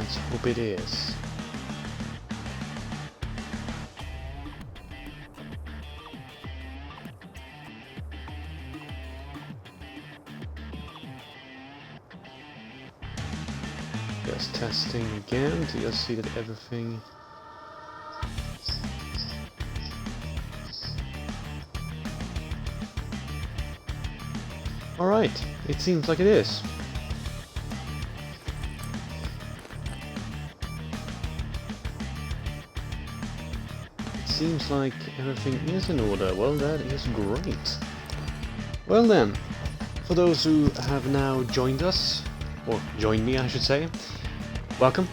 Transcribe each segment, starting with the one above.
Let's hope it is. Just testing again to just see that everything... Alright, it seems like it is. It seems like everything is in order. Well, that is great. Well then, for those who have now joined us, or joined me I should say, welcome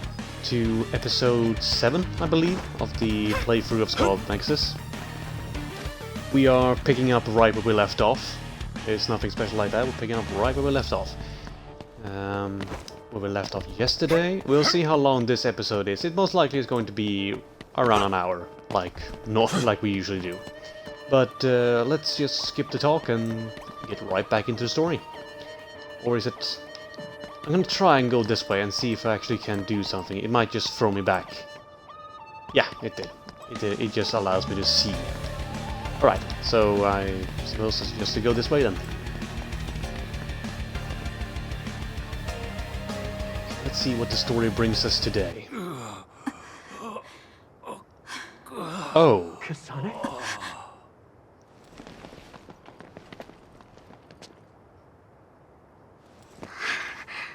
to episode 7, I believe, of the playthrough of Scarlet Nexus. We are picking up right where we left off. It's nothing special like that, we're picking up right where we left off. Where we left off yesterday. We'll see how long this episode is. It most likely is going to be around an hour, like we usually do. But let's just skip the talk and get right back into the story. Or is it... I'm gonna try and go this way and see if I actually can do something. It might just throw me back. Yeah, it did. It just allows me to see. Alright, so I suppose it's just to go this way then. Let's see what the story brings us today. Oh. Kasane?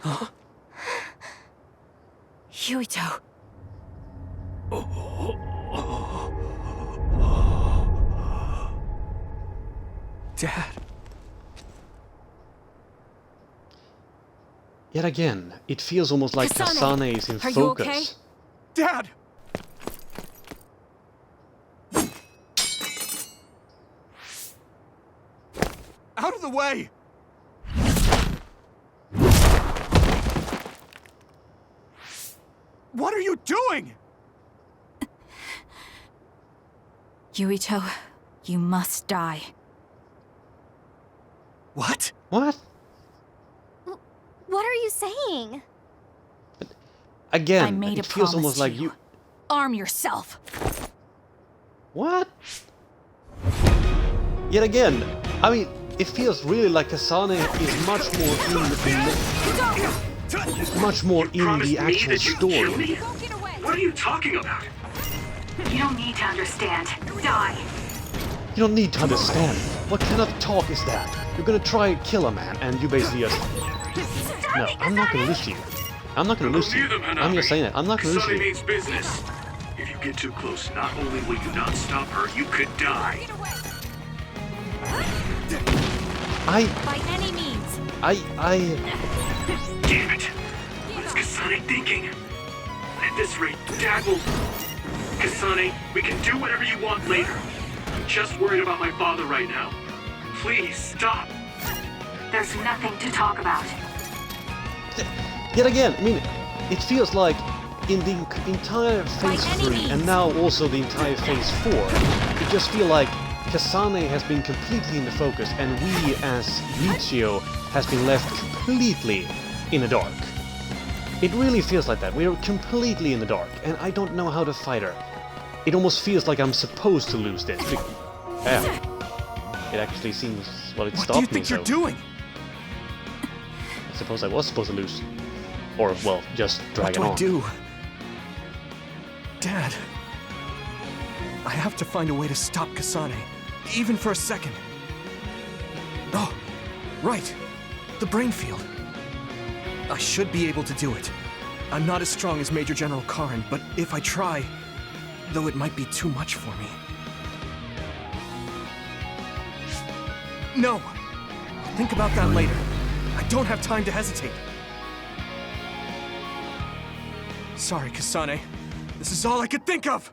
Huh? Yuito. Dad. Yet again, it feels almost like Kasane is in Are focus. you okay? Dad! Out of the way! What are you doing? Yuito, you must die. What? What? What are you saying? Again, I made it a feels promise almost to like you. you... Arm yourself. What? Yet again, I mean, it feels really like Kasane is much more in the actual story. What are you talking about? You don't need to understand. Die. You don't need to understand. What kind of talk is that? You're gonna try and kill a man, and you basically just... No, I'm not gonna lose you. I'm not gonna lose you. I'm just saying that. I'm not gonna lose Kasane you. means business. If you get too close, not only will you not stop her, you could die. By any means. Damn it! What is Kasane thinking? At this rate, Dad will... Kasane, we can do whatever you want later. I'm just worried about my father right now. Please, stop! There's nothing to talk about. Yet again, I mean, it feels like in the entire Phase 3 and now also the entire Phase 4, it just feels like Kasane has been completely in the focus and we as Michio has been left completely in the dark. It really feels like that. We are completely in the dark and I don't know how to fight her. It almost feels like I'm supposed to lose this. Yeah. It actually seems... well, it stopped me, What do you think you're doing? I suppose I was supposed to lose. Or, well, just drag it on. What do I do? Dad. I have to find a way to stop Kasane, even for a second. Oh, right. The brain field. I should be able to do it. I'm not as strong as Major General Karin, but if I try, though it might be too much for me. No! I'll think about that later. I don't have time to hesitate. Sorry, Kasane. This is all I could think of!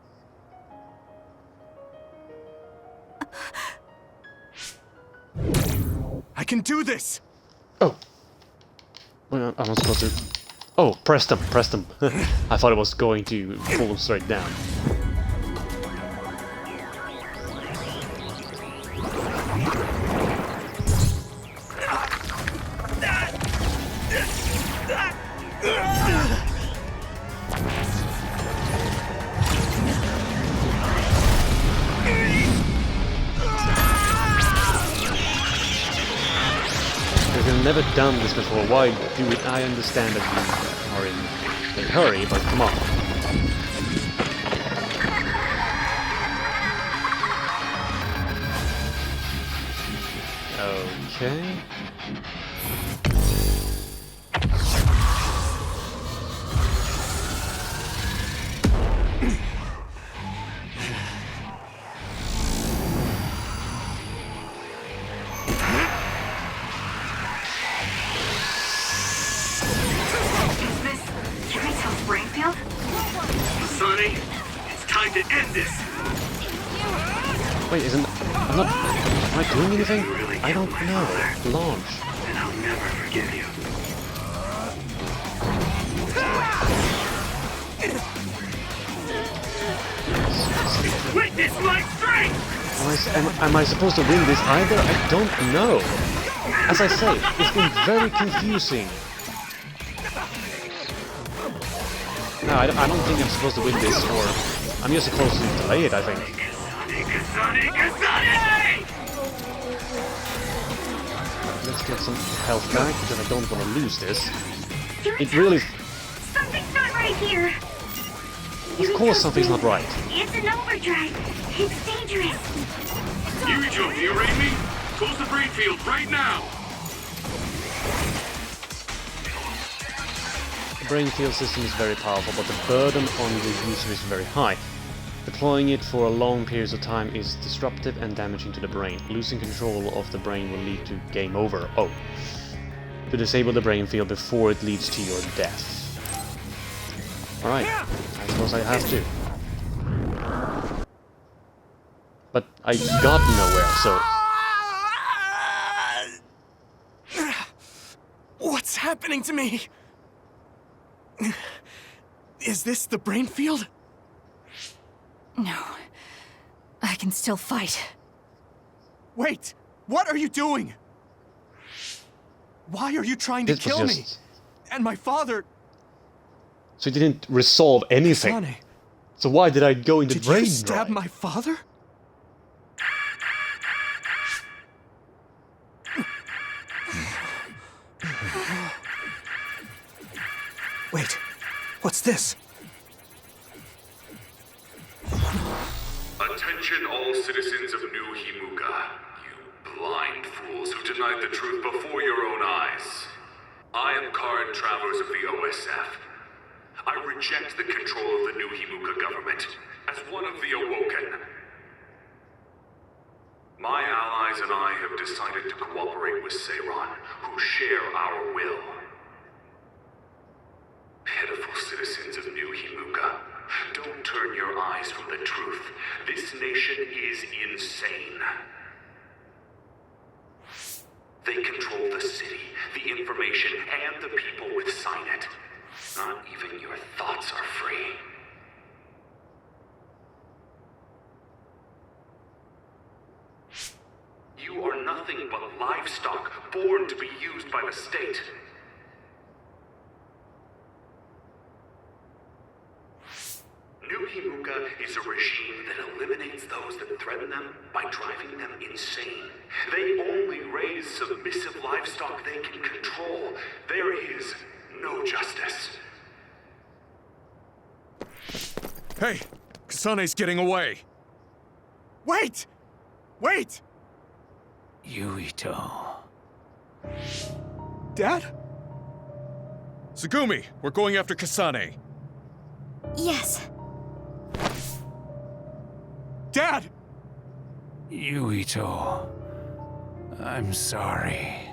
I can do this! Oh. Well, I'm not supposed to... Oh, press them, press them. I thought it was going to pull them straight down. never done this before. Why do it? I understand that you are in a hurry, but come on. Okay. Sonny, it's time to end this. Wait, isn't... I'm not... Am I doing anything? I don't know. Launch. And I'll never forgive you. Witness my strength! Am I supposed to win this either? I don't know. As I say, it's been very confusing. No, I don't think I'm supposed to win this, or I'm just supposed to delay it, I think. Let's get some health back, because I don't want to lose this. It really... Something's not right here. Of course something's not right. It's an overdrive. It's dangerous. Yuriko, do you read me? Close the brain field right now! The brain field system is very powerful, but the burden on the user is very high. Deploying it for a long periods of time is disruptive and damaging to the brain. Losing control of the brain will lead to game over. Oh. To disable the brain field before it leads to your death. Alright, I suppose I have to. But I got nowhere, so... What's happening to me? Is this the brain field? No. I can still fight. Wait! What are you doing? Why are you trying to This was kill me? just- And my father... So it didn't resolve anything. Kasane, So why did I go into did brain you stab drive? my father? Wait, what's this? Attention all citizens of New Himuka, you blind fools who denied the truth before your own eyes. I am current travelers of the OSF. I reject the control of the New Himuka government as one of the Awoken. My allies and I have decided to cooperate with Seiron, who share our will. Pitiful citizens of New Himuka, don't turn your eyes from the truth. This nation is insane. They control the city, the information, and the people with Signet. Not even your thoughts are free. You are nothing but livestock, born to be used by the state. New Himuka is a regime that eliminates those that threaten them by driving them insane. They only raise submissive livestock they can control. There is no justice. Hey, Kasane's getting away. Wait! Wait! Yuito. Dad? Tsugumi, we're going after Kasane. Yes. Dad! Yuito. I'm sorry.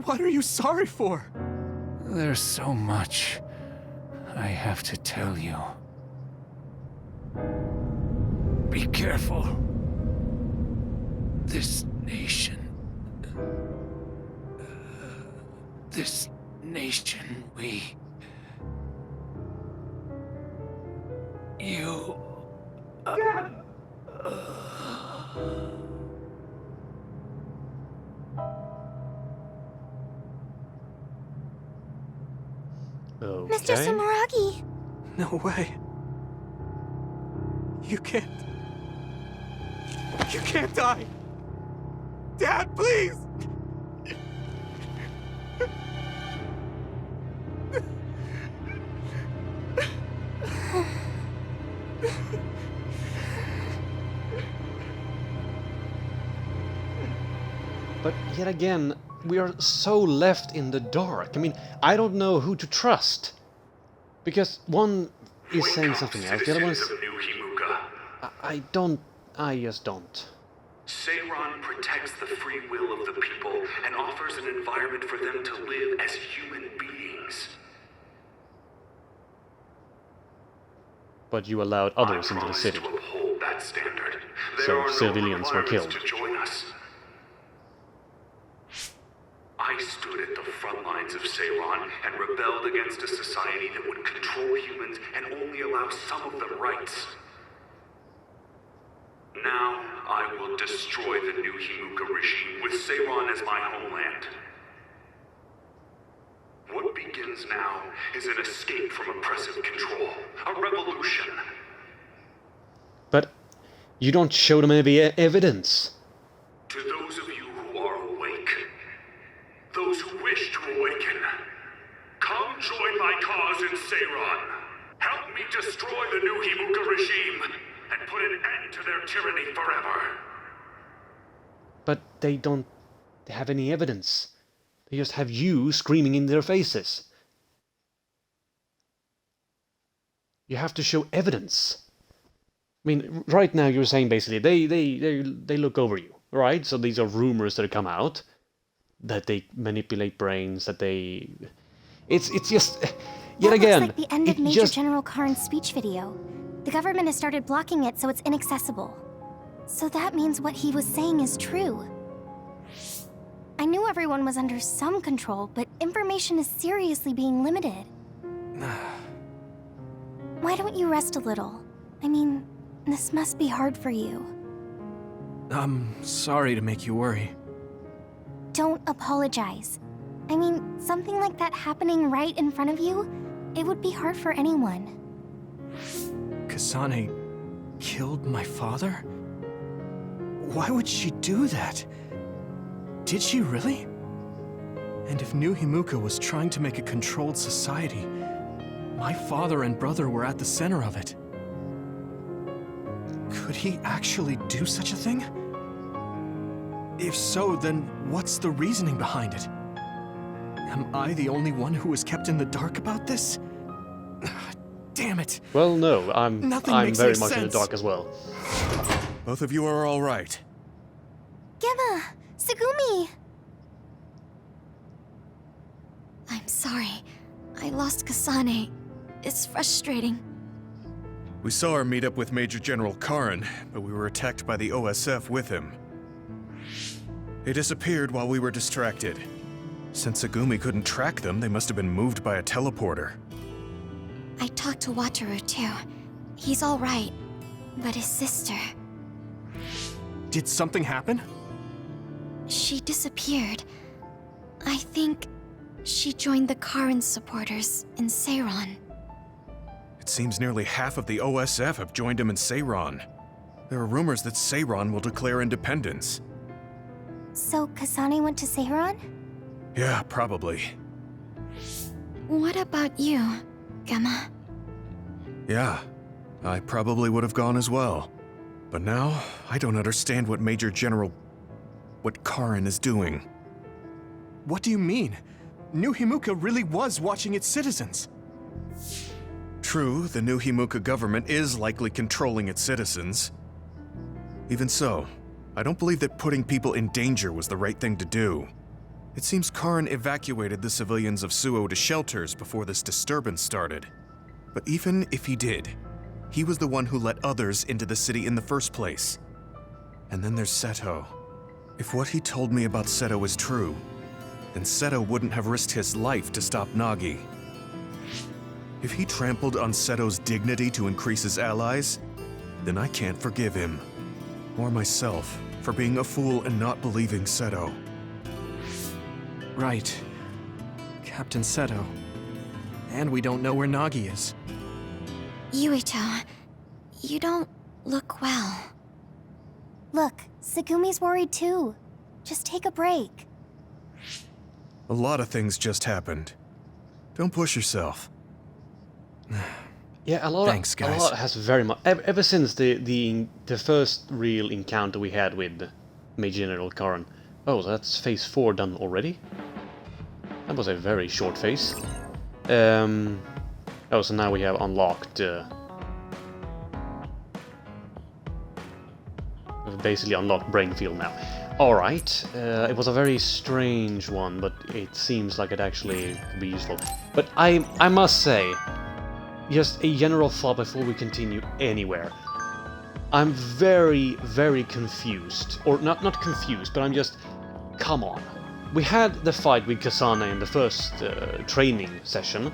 What are you sorry for? There's so much I have to tell you. Be careful. This nation, you... Okay. Mr. Sumeragi. No way. You can't... You can't die! Dad, please! yet again, we are so left in the dark. I mean, I don't know who to trust. Because one is saying something else, the other one is... Citizens of New Himuka, I just don't. Seiron protects the free will of the people and offers an environment for them to live as human beings. But you allowed others into the city. I promise to uphold that standard. So There are civilians no were killed. requirements to join us. I stood at the front lines of Seiron and rebelled against a society that would control humans and only allow some of them rights. Now, I will destroy the New Himuka regime with Seiron as my homeland. What begins now is an escape from oppressive control, a revolution. But you don't show them any evidence. To those of you who are awake, those who wish to awaken, come join my cause in Seiron. Help me destroy the New Himuka regime and put an end to their tyranny forever. But they don't have any evidence. They just have you screaming in their faces. You have to show evidence. I mean, right now you're saying basically they look over you, right? So these are rumors that come out, that they manipulate brains, that they... It's just... Yet That again, looks like the end of it Major just... General Karn's speech video. The government has started blocking it so it's inaccessible. So that means what he was saying is true. I knew everyone was under some control, but information is seriously being limited. Why don't you rest a little? I mean, this must be hard for you. I'm sorry to make you worry. Don't apologize. I mean, something like that happening right in front of you, it would be hard for anyone. Kasane killed my father? Why would she do that? Did she really? And if New Himuka was trying to make a controlled society, my father and brother were at the center of it. Could he actually do such a thing? If so, then what's the reasoning behind it? Am I the only one who was kept in the dark about this? Damn it! Well, no, I'm makes very any much in the sense. dark as well. Both of you are all right. Gemma! Tsugumi! I'm sorry. I lost Kasane. It's frustrating. We saw her meet up with Major General Karn, but we were attacked by the OSF with him. They disappeared while we were distracted. Since Tsugumi couldn't track them, they must have been moved by a teleporter. I talked to Wataru too. He's all right. But his sister... Did something happen? she disappeared. I think she joined the Karin supporters in Seiron. It seems nearly half of the OSF have joined him in Seiron. There are rumors that Seiron will declare independence. So Kasane went to Seiron? Yeah, probably. What about you, Gemma? Yeah, I probably would have gone as well. But now, I don't understand what Major General... what Karin is doing. What do you mean? New Himuka really was watching its citizens. True, the New Himuka government is likely controlling its citizens. Even so, I don't believe that putting people in danger was the right thing to do. It seems Karin evacuated the civilians of Suo to shelters before this disturbance started. But even if he did, he was the one who let others into the city in the first place. And then there's Seto. If what he told me about Seto is true, then Seto wouldn't have risked his life to stop Nagi. If he trampled on Seto's dignity to increase his allies, then I can't forgive him. Or myself for being a fool and not believing Seto. Right. Captain Seto. And we don't know where Nagi is. Yuito, you don't look well. Look, Tsugumi's worried too. Just take a break. A lot of things just happened. Don't push yourself. Yeah, Thanks, a guys. lot has very much ever since the first real encounter we had with Major General Karin. Oh, that's phase 4 done already? That was a very short phase. Oh, so now we have unlocked... we've basically unlocked Brainfield now. Alright, it was a very strange one, but it seems like it actually could be useful. But I must say, just a general thought before we continue anywhere. I'm very, very confused. Or not confused, but I'm just... Come on. We had the fight with Kasane in the first training session.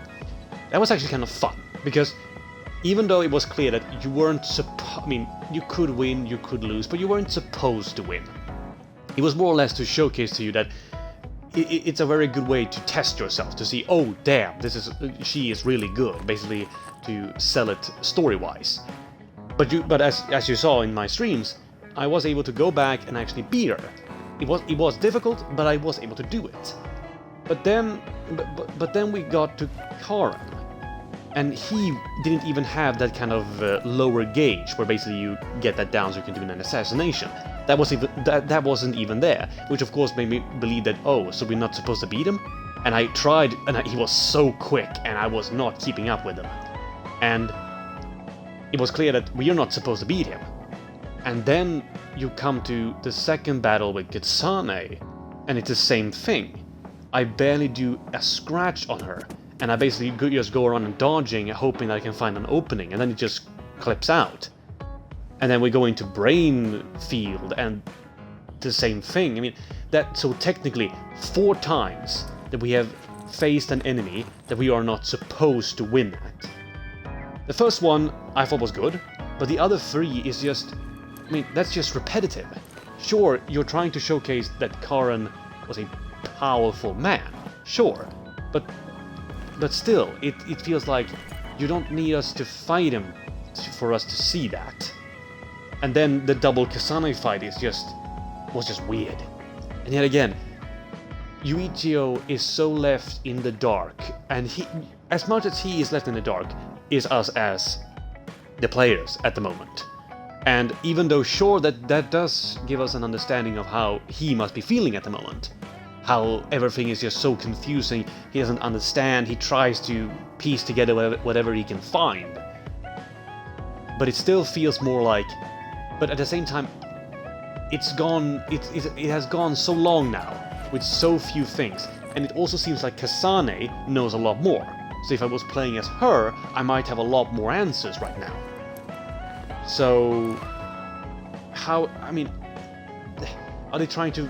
That was actually kind of fun, because even though it was clear that you weren't I mean, you could win, you could lose, but you weren't supposed to win. It was more or less to showcase to you that it's a very good way to test yourself, to see, oh damn, she is really good, basically to sell it story-wise. But as you saw in my streams, I was able to go back and actually beat her. It was difficult, but I was able to do it. But then we got to Karen, and he didn't even have that kind of lower gauge, where basically you get that down so you can do an assassination. That wasn't even there, which of course made me believe that, oh, so we're not supposed to beat him? And I tried, and he was so quick, and I was not keeping up with him. And it was clear that we are not supposed to beat him. And then you come to the second battle with Kitsane, and it's the same thing. I barely do a scratch on her, and I basically just go around and dodging, hoping that I can find an opening, and then it just clips out. And then we go into Brainfield, and the same thing. I mean, so technically 4 times that we have faced an enemy that we are not supposed to win at. The first one I thought was good, but the other 3 is just... I mean, that's just repetitive. Sure, you're trying to showcase that Karen was a powerful man, sure, but still, it feels like you don't need us to fight him for us to see that. And then the double Kasane fight was just weird. And yet again, Yuichiro is so left in the dark, and he, as much as he is left in the dark, is us as the players at the moment. And even though sure that does give us an understanding of how he must be feeling at the moment, how everything is just so confusing, he doesn't understand, he tries to piece together whatever he can find. But it still feels more like, but at the same time, it has gone so long now, with so few things, and it also seems like Kasane knows a lot more. So if I was playing as her, I might have a lot more answers right now. So, are they trying to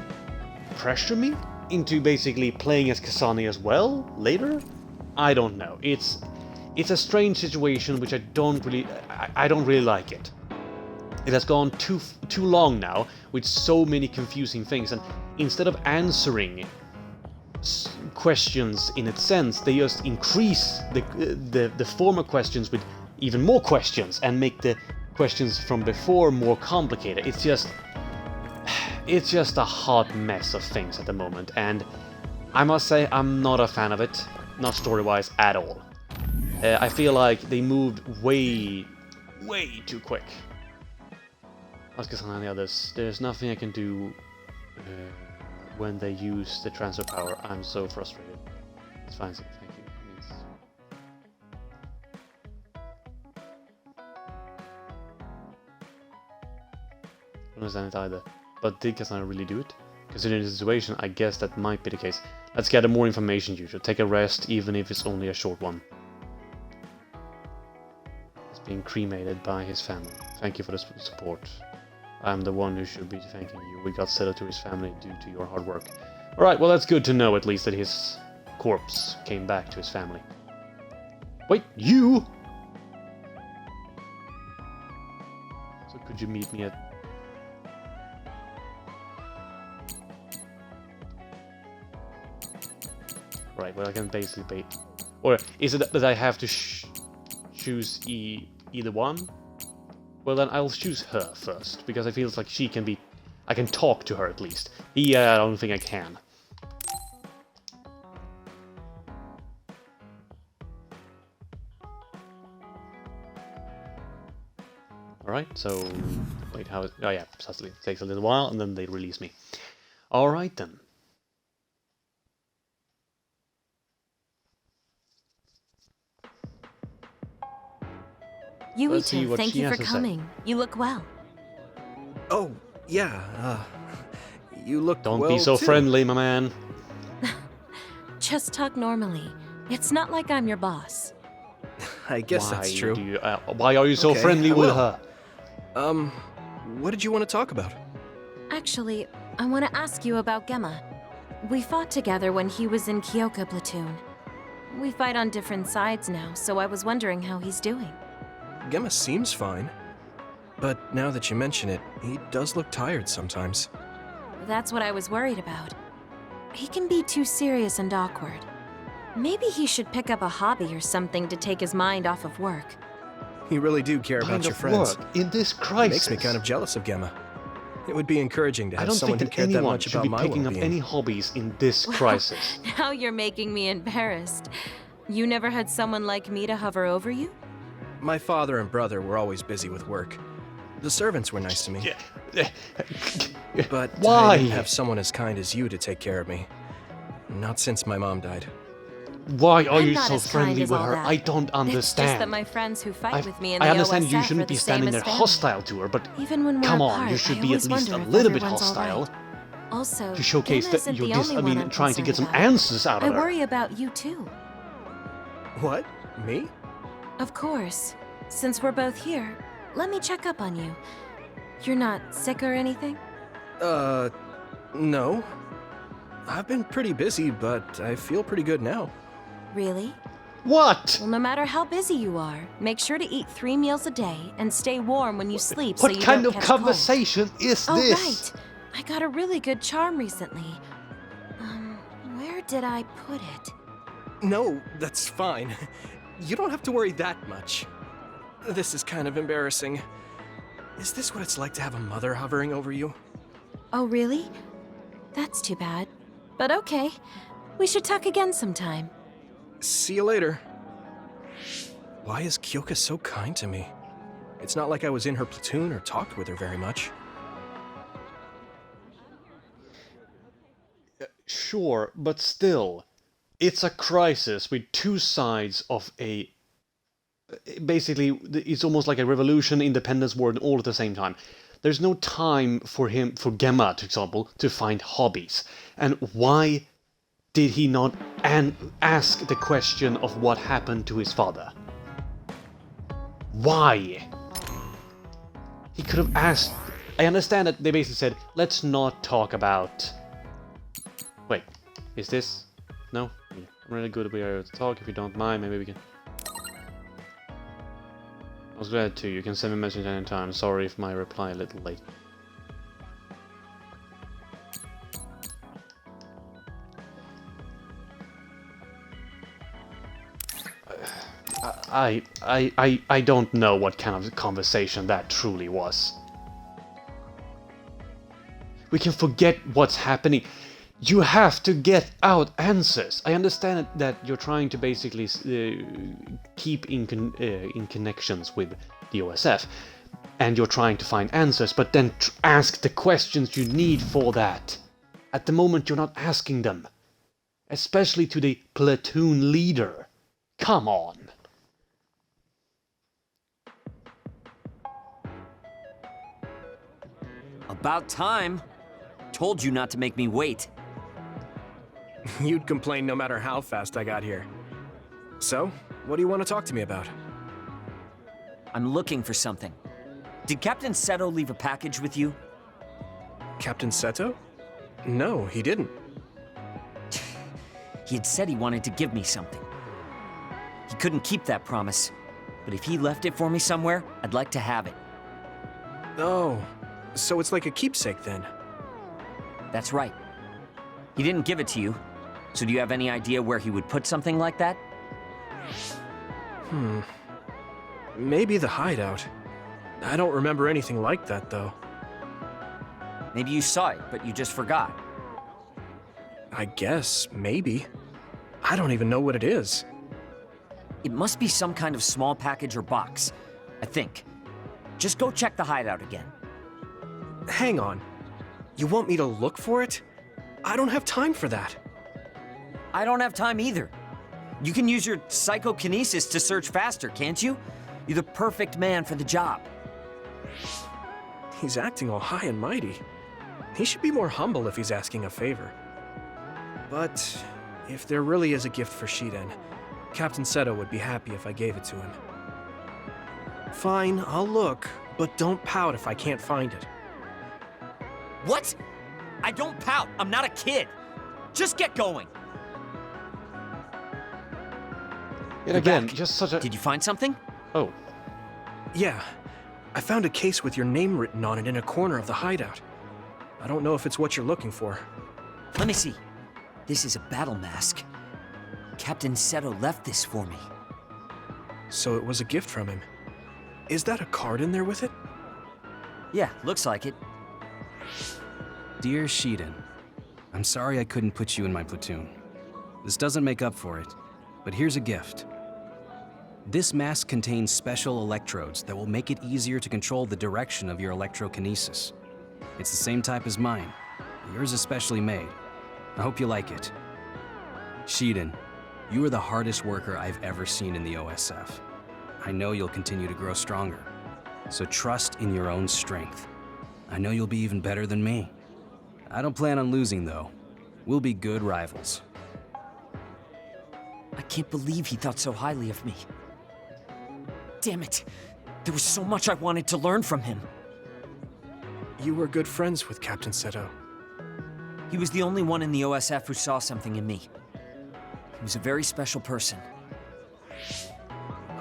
pressure me into basically playing as Kasane as well later? I don't know. It's a strange situation which I don't really like it. It has gone too long now with so many confusing things, and instead of answering questions in its sense, they just increase the former questions with even more questions and make the questions from before more complicated. It's just a hot mess of things at the moment, and I must say I'm not a fan of it, not story-wise at all. I feel like they moved way too quick. Ask on the others. There's nothing I can do when they use the transfer power. I'm so frustrated. It's fine, so thank you. I don't understand it either. But did Kasane really do it? Considering the situation, I guess that might be the case. Let's gather more information, you should take a rest, even if it's only a short one. He's being cremated by his family. Thank you for the support. I'm the one who should be thanking you. We got settled to his family due to your hard work. Alright, well that's good to know at least that his corpse came back to his family. Wait, you?! So could you meet me at... Right, well I can basically bait. Or is it that I have to choose either one? Well then I'll choose her first, because I feel like she can be... I can talk to her at least. Yeah, I don't think I can. Alright, so... Wait, how... Oh yeah, precisely. It takes a little while, and then they release me. Alright then. Let's see Yuito, what thank she you has for to say. coming. You look well. Oh, yeah, you look Don't well, be so too. friendly, my man. Just talk normally. It's not like I'm your boss. I guess that's true. Why are you so Okay, friendly I with will. her? What did you want to talk about? Actually, I want to ask you about Gemma. We fought together when he was in Kyoka platoon. We fight on different sides now, so I was wondering how he's doing. Gemma seems fine. But now that you mention it, he does look tired sometimes. That's what I was worried about. He can be too serious and awkward. Maybe he should pick up a hobby or something to take his mind off of work. You really do care Kind about your of friends. work in this crisis. Makes me kind of jealous of Gemma. It would be encouraging to I have don't someone think who that cared that anyone much should about be my picking up well-being. any hobbies in this crisis. Now you're making me embarrassed. You never had someone like me to hover over you? My father and brother were always busy with work. The servants were nice to me, but Why? I didn't have someone as kind as you to take care of me. Not since my mom died. Why are I'm you not so as kind friendly as with all her? that. I don't understand. It's just that my friends who fight with me in the I understand OSF you are shouldn't the be same standing as there family. hostile to her, but Even when we're come on, apart, you should I be at always least a wonder if little bit everyone's all hostile. right. Also, To showcase Gemma that isn't you're the just, only one I'm trying to get some concerned about. answers out I of her. worry about you too. What? Me? Of course. Since we're both here, let me check up on you. You're not sick or anything? No. I've been pretty busy, but I feel pretty good now. Really? What? Well, no matter how busy you are, make sure to eat 3 meals a day and stay warm when you sleep so What you kind don't of catch cold. conversation is Oh, this? right. I got a really good charm recently. Where did I put it? No, that's fine. You don't have to worry that much. This is kind of embarrassing. Is this what it's like to have a mother hovering over you? Oh, really? That's too bad. But okay. We should talk again sometime. See you later. Why is Kyoka so kind to me? It's not like I was in her platoon or talked with her very much. Sure, but still, it's a crisis with two sides of a... Basically, it's almost like a revolution, independence war, all at the same time. There's no time for Gemma, for example, to find hobbies. And why did he not ask the question of what happened to his father? Why? He could have asked... I understand that they basically said, let's not talk about... Wait, is this... No? Yeah, I'm really good at being able to talk, if you don't mind, maybe we can... I was glad to, you can send me a message anytime, sorry if my reply a little late. I don't know what kind of conversation that truly was. We can forget what's happening. You have to get out answers. I understand that you're trying to basically keep in connections with the OSF, and you're trying to find answers, but then ask the questions you need for that. At the moment, you're not asking them, especially to the platoon leader. Come on. About time. Told you not to make me wait. You'd complain no matter how fast I got here. So, what do you want to talk to me about? I'm looking for something. Did Captain Seto leave a package with you? Captain Seto? No, he didn't. He had said he wanted to give me something. He couldn't keep that promise, but if he left it for me somewhere, I'd like to have it. Oh, so it's like a keepsake then? That's right. He didn't give it to you, so do you have any idea where he would put something like that? Maybe the hideout. I don't remember anything like that, though. Maybe you saw it, but you just forgot. I guess, maybe. I don't even know what it is. It must be some kind of small package or box, I think. Just go check the hideout again. Hang on. You want me to look for it? I don't have time for that. I don't have time either. You can use your psychokinesis to search faster, can't you? You're the perfect man for the job. He's acting all high and mighty. He should be more humble if he's asking a favor. But if there really is a gift for Shiden, Captain Seto would be happy if I gave it to him. Fine, I'll look, but don't pout if I can't find it. What? I don't pout. I'm not a kid. Just get going. Yet again, just such a... Did you find something? Oh. Yeah, I found a case with your name written on it in a corner of the hideout. I don't know if it's what you're looking for. Let me see. This is a battle mask. Captain Seto left this for me. So it was a gift from him. Is that a card in there with it? Yeah, looks like it. Dear Shiden, I'm sorry I couldn't put you in my platoon. This doesn't make up for it, but here's a gift. This mask contains special electrodes that will make it easier to control the direction of your electrokinesis. It's the same type as mine. Yours is specially made. I hope you like it. Shiden, you are the hardest worker I've ever seen in the OSF. I know you'll continue to grow stronger, so trust in your own strength. I know you'll be even better than me. I don't plan on losing, though. We'll be good rivals. I can't believe he thought so highly of me. Damn it. There was so much I wanted to learn from him. You were good friends with Captain Seto. He was the only one in the OSF who saw something in me. He was a very special person.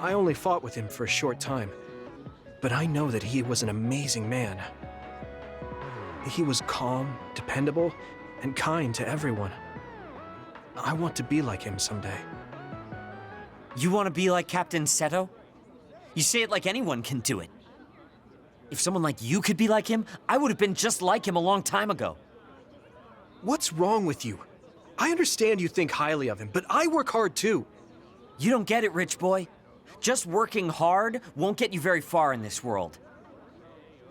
I only fought with him for a short time, but I know that he was an amazing man. He was calm, dependable, and kind to everyone. I want to be like him someday. You want to be like Captain Seto? You say it like anyone can do it. If someone like you could be like him, I would have been just like him a long time ago. What's wrong with you? I understand you think highly of him, but I work hard too. You don't get it, rich boy. Just working hard won't get you very far in this world.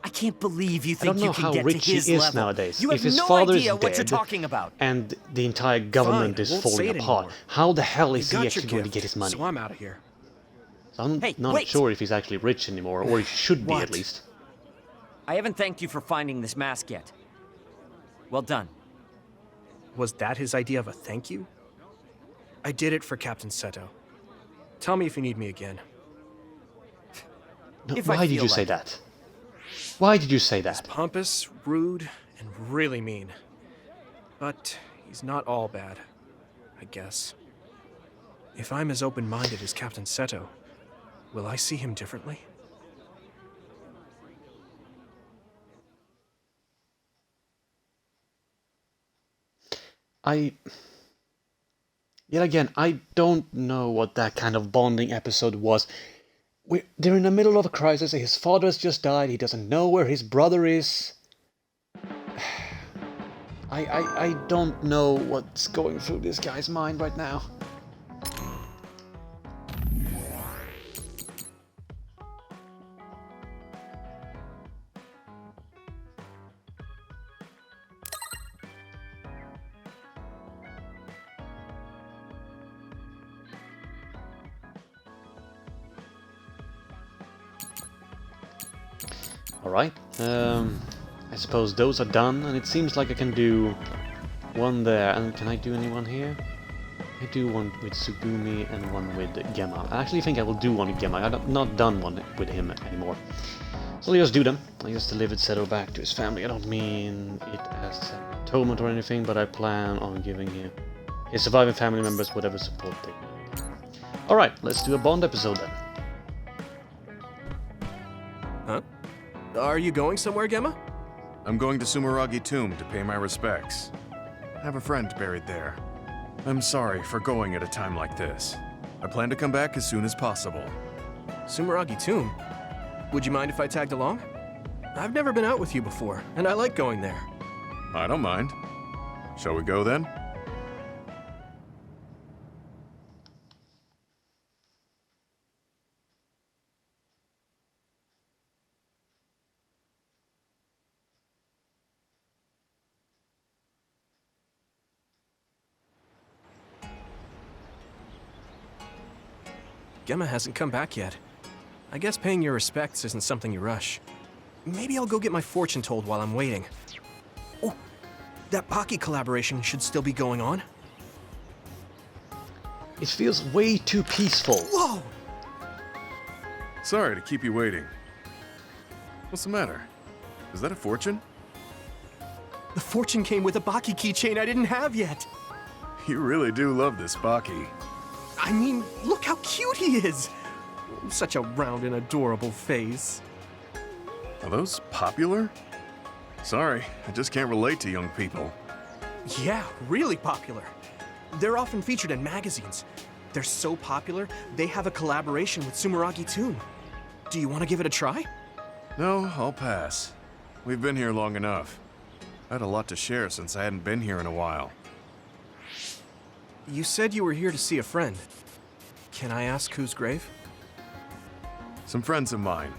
I can't believe you think you can get to his level. Nowadays. You have if his no father idea is what you're dead talking about. and the entire government Fine, is won't falling say it apart, anymore. how the hell is You he got your actually going to gift, get his money? So I'm out of here. I'm Hey, not wait! sure if he's actually rich anymore, or he should be What? at least. I haven't thanked you for finding this mask yet. Well done. Was that his idea of a thank you? I did it for Captain Seto. Tell me if you need me again. No, If I why did feel you say like that? Why did you say that? Pompous, rude, and really mean. But he's not all bad, I guess. If I'm as open-minded as Captain Seto, will I see him differently? Yet again, I don't know what that kind of bonding episode was. They're in the middle of a crisis, his father has just died, he doesn't know where his brother is. I don't know what's going through this guy's mind right now. Alright, I suppose those are done, and it seems like I can do one there, and can I do anyone here? I do one with Tsugumi and one with Gemma. I actually think I will do one with Gemma. I've not done one with him anymore. So let's just do them. I just delivered Seto back to his family. I don't mean it as an atonement or anything, but I plan on giving him his surviving family members whatever support they need. Alright, let's do a Bond episode then. Huh? Are you going somewhere, Gemma? I'm going to Sumeragi Tomb to pay my respects. I have a friend buried there. I'm sorry for going at a time like this. I plan to come back as soon as possible. Sumeragi Tomb? Would you mind if I tagged along? I've never been out with you before, and I like going there. I don't mind. Shall we go then? Gemma hasn't come back yet. I guess paying your respects isn't something you rush. Maybe I'll go get my fortune told while I'm waiting. Oh, that Baki collaboration should still be going on. It feels way too peaceful. Whoa! Sorry to keep you waiting. What's the matter? Is that a fortune? The fortune came with a Baki keychain I didn't have yet. You really do love this Baki. I mean, look how cute he is. Such a round and adorable face. Are those popular? Sorry, I just can't relate to young people. Yeah, really popular. They're often featured in magazines. They're so popular, they have a collaboration with Sumeragi Toon. Do you want to give it a try? No, I'll pass. We've been here long enough. I had a lot to share since I hadn't been here in a while. You said you were here to see a friend. Can I ask whose grave? Some friends of mine.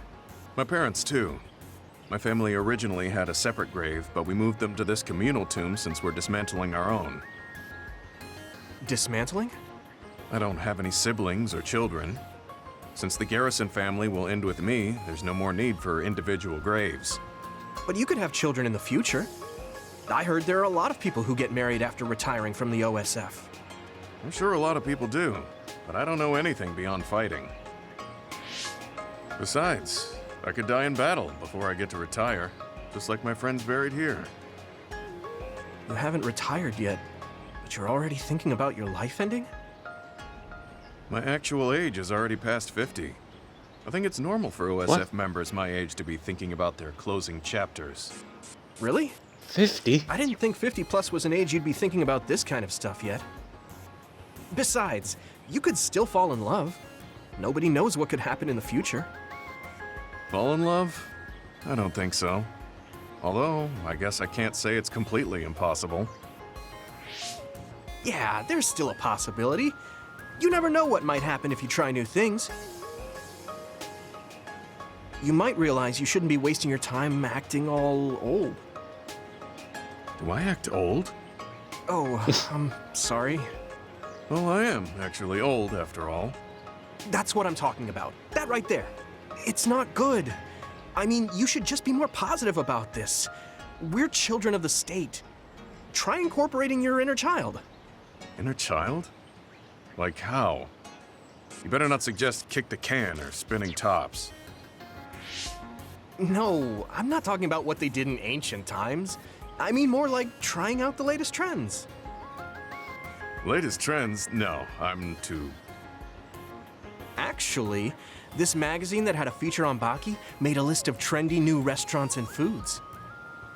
My parents, too. My family originally had a separate grave, but we moved them to this communal tomb since we're dismantling our own. Dismantling? I don't have any siblings or children. Since the Garrison family will end with me, there's no more need for individual graves. But you could have children in the future. I heard there are a lot of people who get married after retiring from the OSF. I'm sure a lot of people do, but I don't know anything beyond fighting. Besides, I could die in battle before I get to retire, just like my friends buried here. You haven't retired yet, but you're already thinking about your life ending? My actual age is already past 50. I think it's normal for OSF members my age to be thinking about their closing chapters. Really? 50? I didn't think 50 plus was an age you'd be thinking about this kind of stuff yet. Besides, you could still fall in love. Nobody knows what could happen in the future. Fall in love? I don't think so. Although, I guess I can't say it's completely impossible. Yeah, there's still a possibility. You never know what might happen if you try new things. You might realize you shouldn't be wasting your time acting all old. Do I act old? Oh, I'm sorry. Well, I am actually old, after all. That's what I'm talking about. That right there. It's not good. I mean, you should just be more positive about this. We're children of the state. Try incorporating your inner child. Inner child? Like how? You better not suggest kick the can or spinning tops. No, I'm not talking about what they did in ancient times. I mean more like trying out the latest trends. Latest trends? No, I'm too... Actually, this magazine that had a feature on Baki made a list of trendy new restaurants and foods.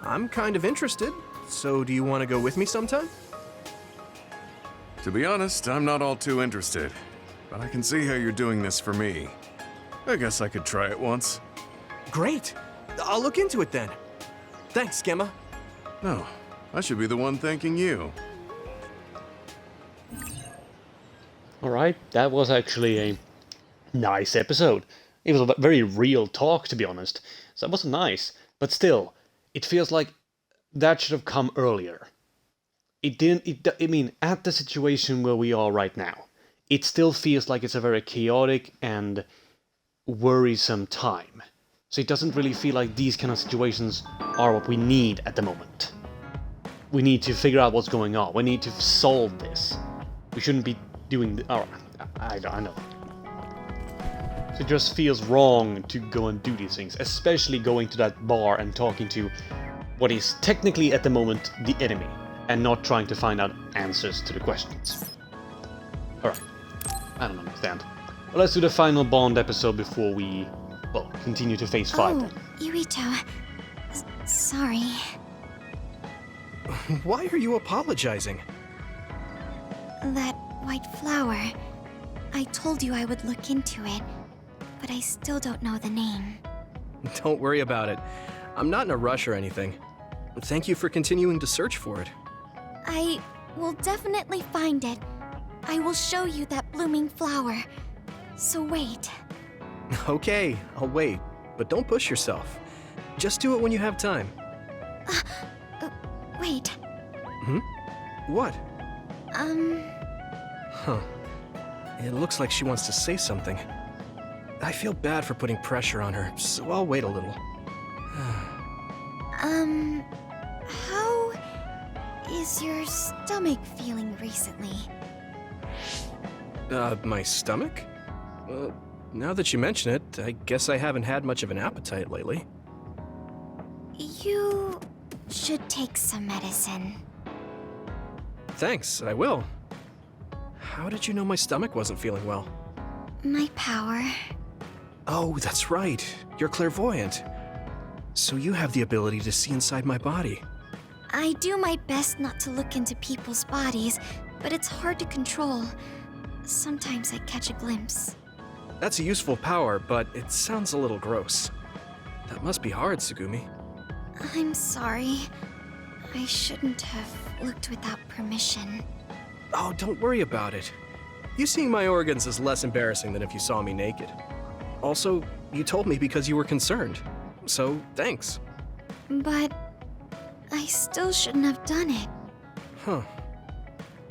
I'm kind of interested, so do you want to go with me sometime? To be honest, I'm not all too interested, but I can see how you're doing this for me. I guess I could try it once. Great! I'll look into it then. Thanks, Gemma. No, I should be the one thanking you. Alright, that was actually a nice episode. It was a very real talk, to be honest. So that was nice. But still, it feels like that should have come earlier. It didn't, I mean, at the situation where we are right now, it still feels like it's a very chaotic and worrisome time. So it doesn't really feel like these kind of situations are what we need at the moment. We need to figure out what's going on. We need to solve this. We shouldn't be doing... I know. So it just feels wrong to go and do these things, especially going to that bar and talking to what is technically at the moment the enemy, and not trying to find out answers to the questions. Alright, I don't understand. Well, let's do the final Bond episode before we, well, continue to phase 5 then. Yurito. Sorry. Why are you apologizing? That white flower. I told you I would look into it, but I still don't know the name. Don't worry about it. I'm not in a rush or anything. Thank you for continuing to search for it. I will definitely find it. I will show you that blooming flower. So wait. Okay, I'll wait. But don't push yourself. Just do it when you have time. Wait. Hmm? What? Huh. Huh. It looks like she wants to say something. I feel bad for putting pressure on her, so I'll wait a little. How is your stomach feeling recently? My stomach? Now that you mention it, I guess I haven't had much of an appetite lately. You should take some medicine. Thanks, I will. How did you know my stomach wasn't feeling well? My power. Oh, that's right. You're clairvoyant. So you have the ability to see inside my body. I do my best not to look into people's bodies, but it's hard to control. Sometimes I catch a glimpse. That's a useful power, but it sounds a little gross. That must be hard, Tsugumi. I'm sorry. I shouldn't have looked without permission. Oh, don't worry about it. You seeing my organs is less embarrassing than if you saw me naked. Also, you told me because you were concerned. So, thanks. But I still shouldn't have done it. Huh.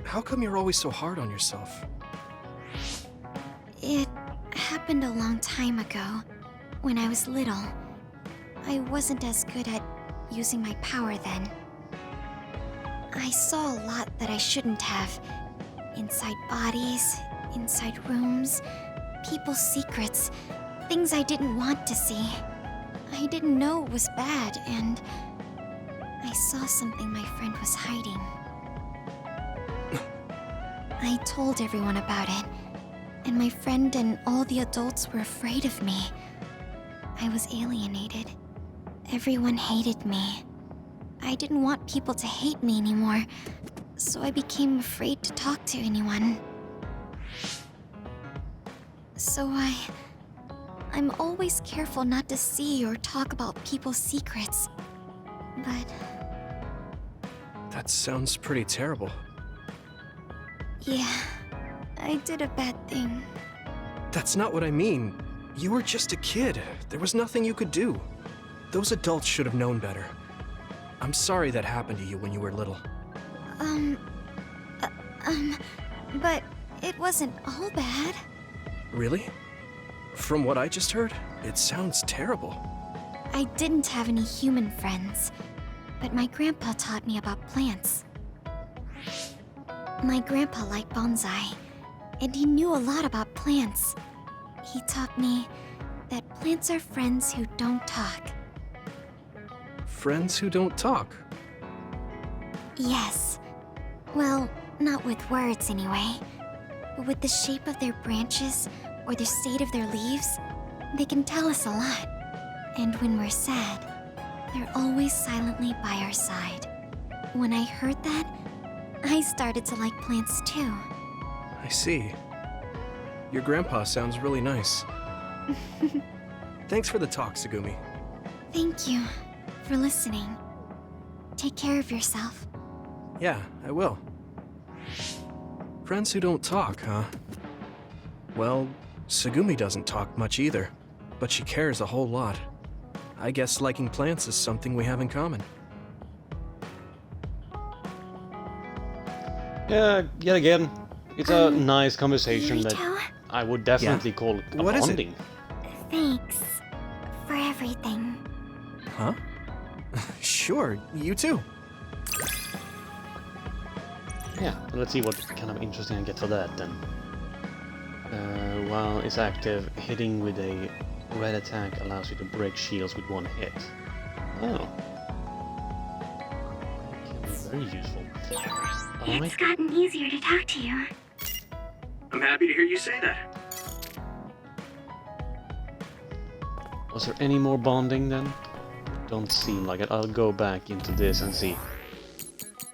How come you're always so hard on yourself? It happened a long time ago, when I was little. I wasn't as good at using my power then. I saw a lot that I shouldn't have. Inside bodies, inside rooms, people's secrets, things I didn't want to see. I didn't know it was bad, and I saw something my friend was hiding. I told everyone about it, and my friend and all the adults were afraid of me. I was alienated. Everyone hated me. I didn't want people to hate me anymore, so I became afraid to talk to anyone. So I'm always careful not to see or talk about people's secrets. But That sounds pretty terrible. yeah, I did a bad thing. That's not what I mean. You were just a kid. There was nothing you could do. Those adults should have known better. I'm sorry that happened to you when you were little. But it wasn't all bad. Really? From what I just heard, it sounds terrible. I didn't have any human friends, but my grandpa taught me about plants. My grandpa liked bonsai, and he knew a lot about plants. He taught me that plants are friends who don't talk. Friends who don't talk. Yes. Well, not with words anyway, but with the shape of their branches or the state of their leaves, they can tell us a lot. And when we're sad, they're always silently by our side. When I heard that, I started to like plants too. I see. Your grandpa sounds really nice. Thanks for the talk, Tsugumi. Thank you for listening. Take care of yourself. Yeah, I will. Friends who don't talk, huh? Well, Tsugumi doesn't talk much either, but she cares a whole lot. I guess liking plants is something we have in common. Yeah, yet again, it's a nice conversation that Rito, I would definitely call a What is it? bonding. thanks for everything. Huh? Sure, you too. Yeah, let's see what kind of interesting I get for that then. While it's active, hitting with a red attack allows you to break shields with one hit. Oh. That can be very useful. Alright. It's gotten easier to talk to you. I'm happy to hear you say that. Was there any more bonding then? Don't seem like it. I'll go back into this and see.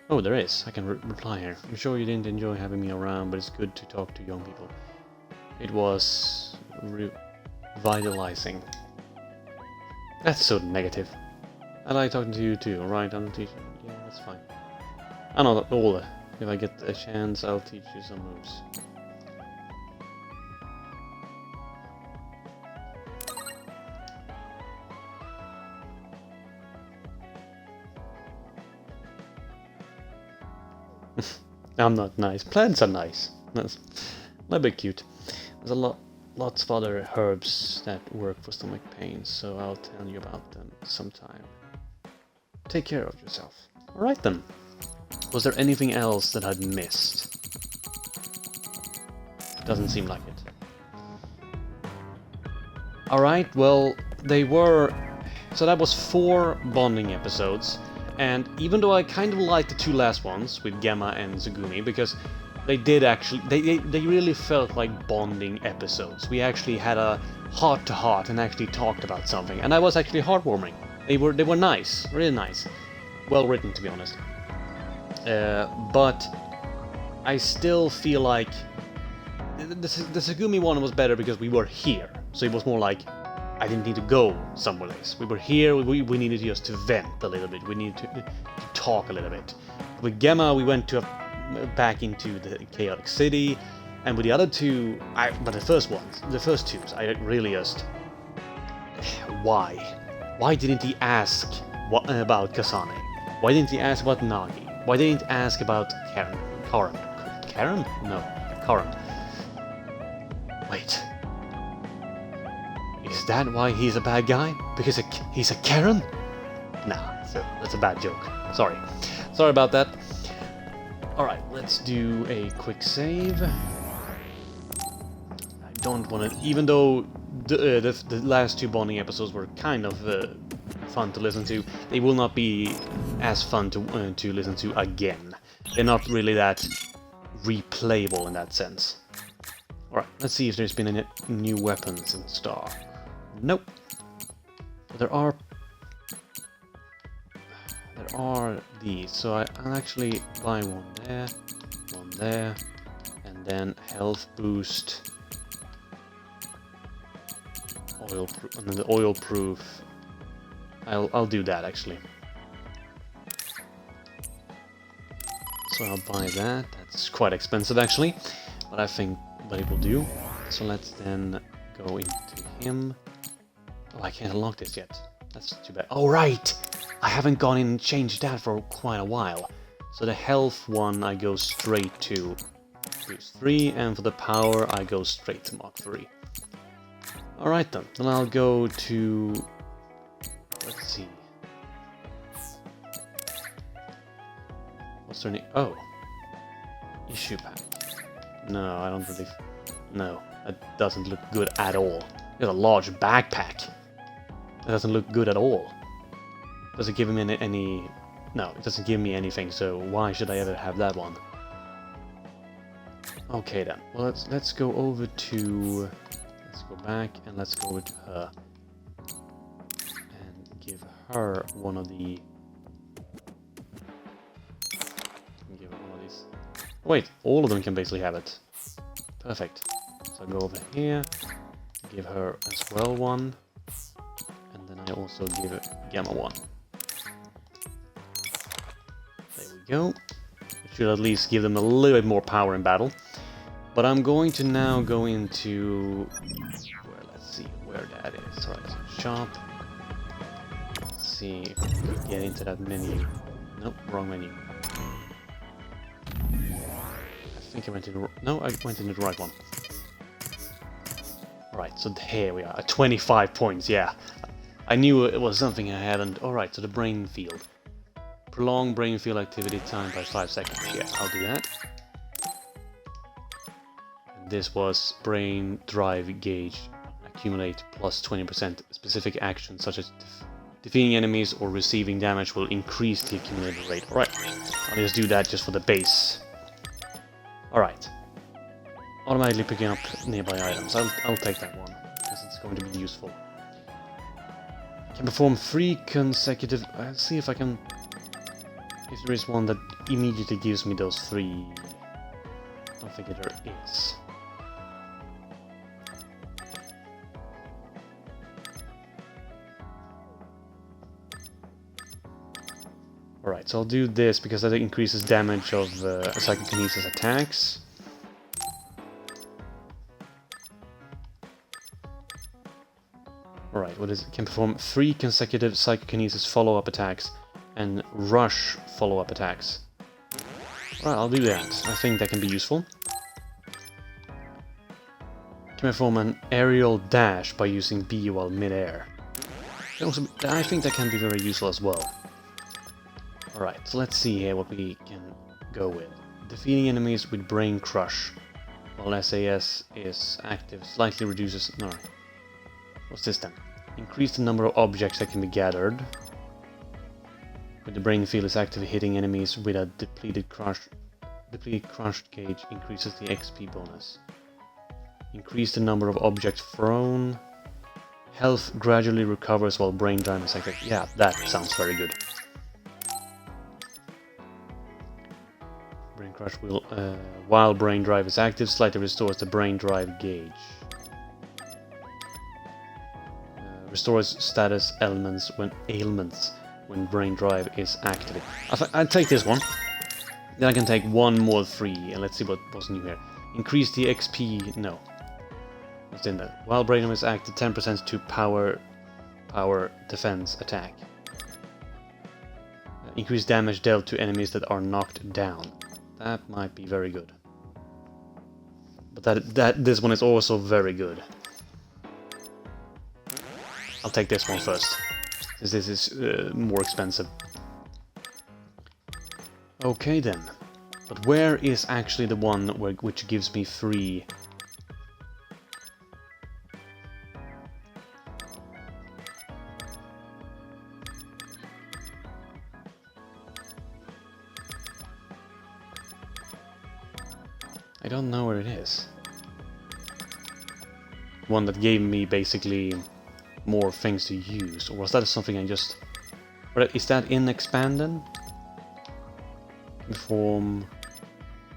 Oh, there is. I can reply here. I'm sure you didn't enjoy having me around, but it's good to talk to young people. It was revitalizing. That's so negative. I like talking to you too, alright? I'm teaching. Yeah, that's fine. I know all the. If I get a chance, I'll teach you some moves. I'm not nice. Plants are nice. little bit cute. There's lots of other herbs that work for stomach pain, so I'll tell you about them sometime. Take care of yourself. Alright then. Was there anything else that I'd missed? Doesn't seem like it. Alright, well, they were... So that was 4 bonding episodes, and even though I kind of liked the 2 last ones, with Gemma and Tsugumi, because they did actually... They really felt like bonding episodes. We actually had a heart-to-heart and actually talked about something, and that was actually heartwarming. They were nice, really nice. Well written, to be honest. But I still feel like the Tsugumi one was better because we were here. So it was more like I didn't need to go somewhere else. We were here, we needed just to vent a little bit. We needed to talk a little bit. With Gemma, we went to back into the chaotic city. And with the other 2, but the first 2s, I really just... Why? Why didn't he ask about Kasane? Why didn't he ask about Nagi? Why didn't he ask about Karen? Karen? No, Karen. Wait. Is that why he's a bad guy? Because he's a Karen? Nah, that's a bad joke. Sorry. Sorry about that. Alright, let's do a quick save. I don't want to... Even though the last 2 bonding episodes were kind of fun to listen to, they will not be as fun to listen to again. They're not really that replayable in that sense. Alright, let's see if there's been any new weapons in Star. Nope. But there are these, so I'll actually buy one there, and then health boost, and then the oil proof. I'll do that actually. So I'll buy that. That's quite expensive actually, but I think it will do. So let's then go into him. Oh, I can't unlock this yet. That's too bad. Oh right! I haven't gone in and changed that for quite a while. So the health one I go straight to boost 3, and for the power I go straight to Mark 3. Alright then I'll go to... Let's see. What's their name? Oh. Issue pack. No, I don't really... No, that doesn't look good at all. It's a large backpack. That doesn't look good at all. Does it give him any... No, it doesn't give me anything, so why should I ever have that one? Okay then. Well, let's go over to... Let's go back and let's go over to her. And give her one of the... Give her one of these. Wait, all of them can basically have it. Perfect. So I'll go over here, give her as well one, and then I also give Gamma one. There we go. It should at least give them a little bit more power in battle. But I'm going to now go into... let's see where that is. Alright, so shop. Let's see if we can get into that menu. Nope, wrong menu. I think I went in the... No, I went into the right one. Right, so here we are, at 25 points, yeah. I knew it was something I hadn't... Alright, so the brain field. Prolong brain field activity time by 5 seconds. Yeah, I'll do that. And this was brain drive gauge. Accumulate plus 20%. Specific actions such as defeating enemies or receiving damage will increase the accumulated rate. Alright, I'll just do that just for the base. Alright. Automatically picking up nearby items. I'll take that one, because it's going to be useful. Can perform 3 consecutive... Let's see if I can... If there is one that immediately gives me those 3... I don't think there is. Alright, so I'll do this because that increases damage of psychokinesis attacks. Alright, what is it? Can perform 3 consecutive psychokinesis follow-up attacks and rush follow-up attacks. Alright, I'll do that. I think that can be useful. can perform an aerial dash by using B while mid-air. I think that can be very useful as well. Alright, so let's see here what we can go with. Defeating enemies with Brain Crush. While SAS is active, slightly reduces... No. What's this then? Increase the number of objects that can be gathered. When the Brain Field is active, hitting enemies with a depleted crushed gauge increases the XP bonus. Increase the number of objects thrown. Health gradually recovers while Brain Drive is active. Yeah, that sounds very good. Brain Crush will, while Brain Drive is active, slightly restores the Brain Drive gauge. Restores status ailments when Brain Drive is active. I'll take this one. Then I can take one more free, and let's see what's new here. Increase the XP. No. What's in there? While Brain Drive is active, 10% to power defense attack. Increase damage dealt to enemies that are knocked down. That might be very good. But this one is also very good. I'll take this one first, since this is more expensive. Okay then. But where is actually the one which gives me free? I don't know where it is. One that gave me basically more things to use, or was that something I just... Or is that in Expanded? Perform...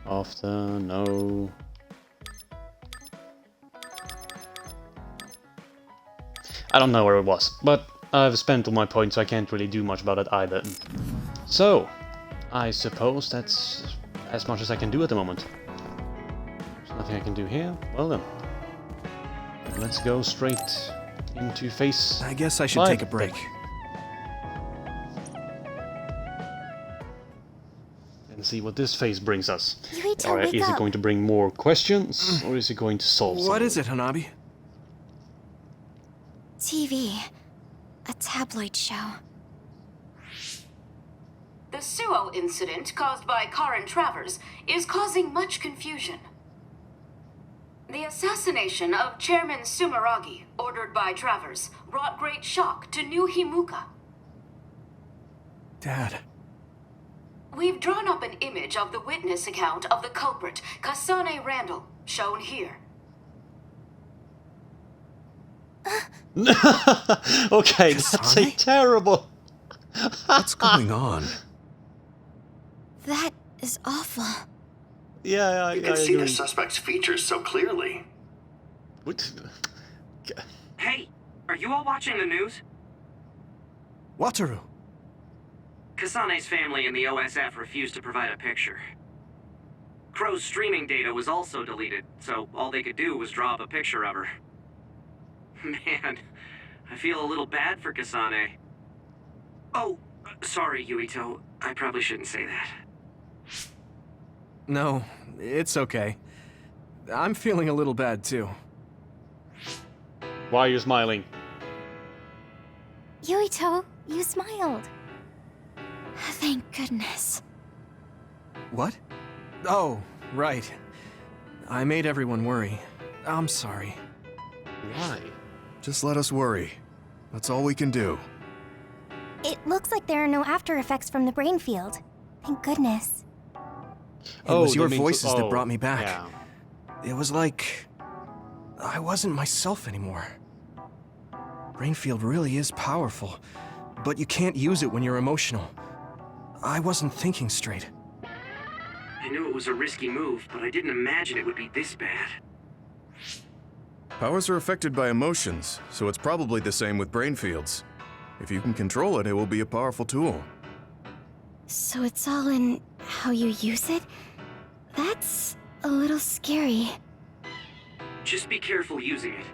After... No... I don't know where it was, but I've spent all my points, so I can't really do much about it either. So, I suppose that's as much as I can do at the moment. There's nothing I can do here. Well then. Let's go straight into phase. I guess I should take a break. And see what this phase brings us. Yuito, Alright, wake is it up. going to bring more questions, or is it going to solve something? What is it, Hanabi? TV. A tabloid show. The Suo incident caused by Karin Travers is causing much confusion. The assassination of Chairman Sumeragi, ordered by Travers, brought great shock to New Himuka. Dad. We've drawn up an image of the witness account of the culprit, Kasane Randall, shown here. Okay, that's a terrible... What's going on? That is awful. Yeah, You can see the suspect's features so clearly. What? Hey, are you all watching the news? Wataru. Kasane's family and the OSF refused to provide a picture. Crow's streaming data was also deleted, so all they could do was draw up a picture of her. Man, I feel a little bad for Kasane. Oh, sorry, Yuito. I probably shouldn't say that. No, it's okay. I'm feeling a little bad too. Why are you smiling? Yuito, you smiled. Thank goodness. What? Oh, right. I made everyone worry. I'm sorry. Why? Just let us worry. That's all we can do. It looks like there are no after effects from the brain field. Thank goodness. It was your voices that brought me back. Yeah. It was like... I wasn't myself anymore. Brainfield really is powerful, but you can't use it when you're emotional. I wasn't thinking straight. I knew it was a risky move, but I didn't imagine it would be this bad. Powers are affected by emotions, so it's probably the same with brain fields. If you can control it, it will be a powerful tool. So it's all in how you use it? That's a little scary. Just be careful using it.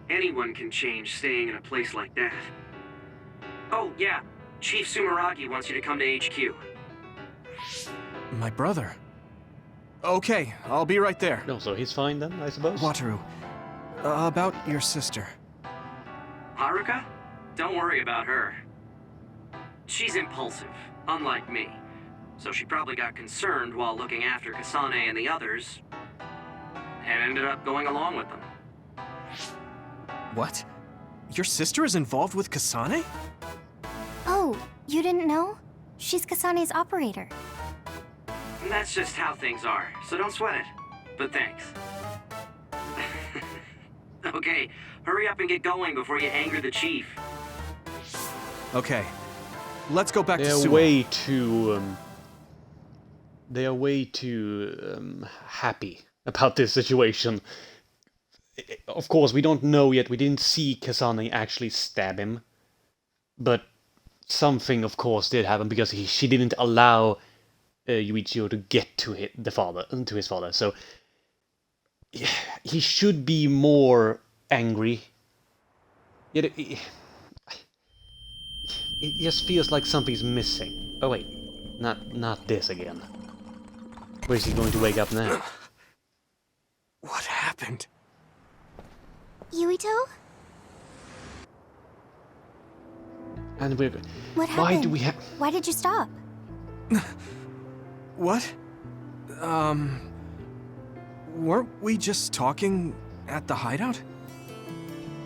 Anyone can change staying in a place like that. Oh, yeah. Chief Sumeragi wants you to come to HQ. My brother. Okay, I'll be right there. No, so he's fine then, I suppose? Wataru, About your sister. Haruka? Don't worry about her. She's impulsive, unlike me. So she probably got concerned while looking after Kasane and the others, and ended up going along with them. What? Your sister is involved with Kasane? Oh, you didn't know? She's Kasane's operator. And that's just how things are, so don't sweat it. But thanks. Okay, hurry up and get going before you anger the chief. Okay. Let's go back to They're Suo. way too they are way too happy about this situation. Of course, we don't know yet. We didn't see Kasane actually stab him, but something, of course, did happen because she didn't allow Yuichiro to get to his father. So he should be more angry. Yet it just feels like something's missing. Oh wait, not this again. Where's he going to wake up now? What happened? Yuito? And we're... What happened? Why do we have... Why did you stop? What? Weren't we just talking at the hideout?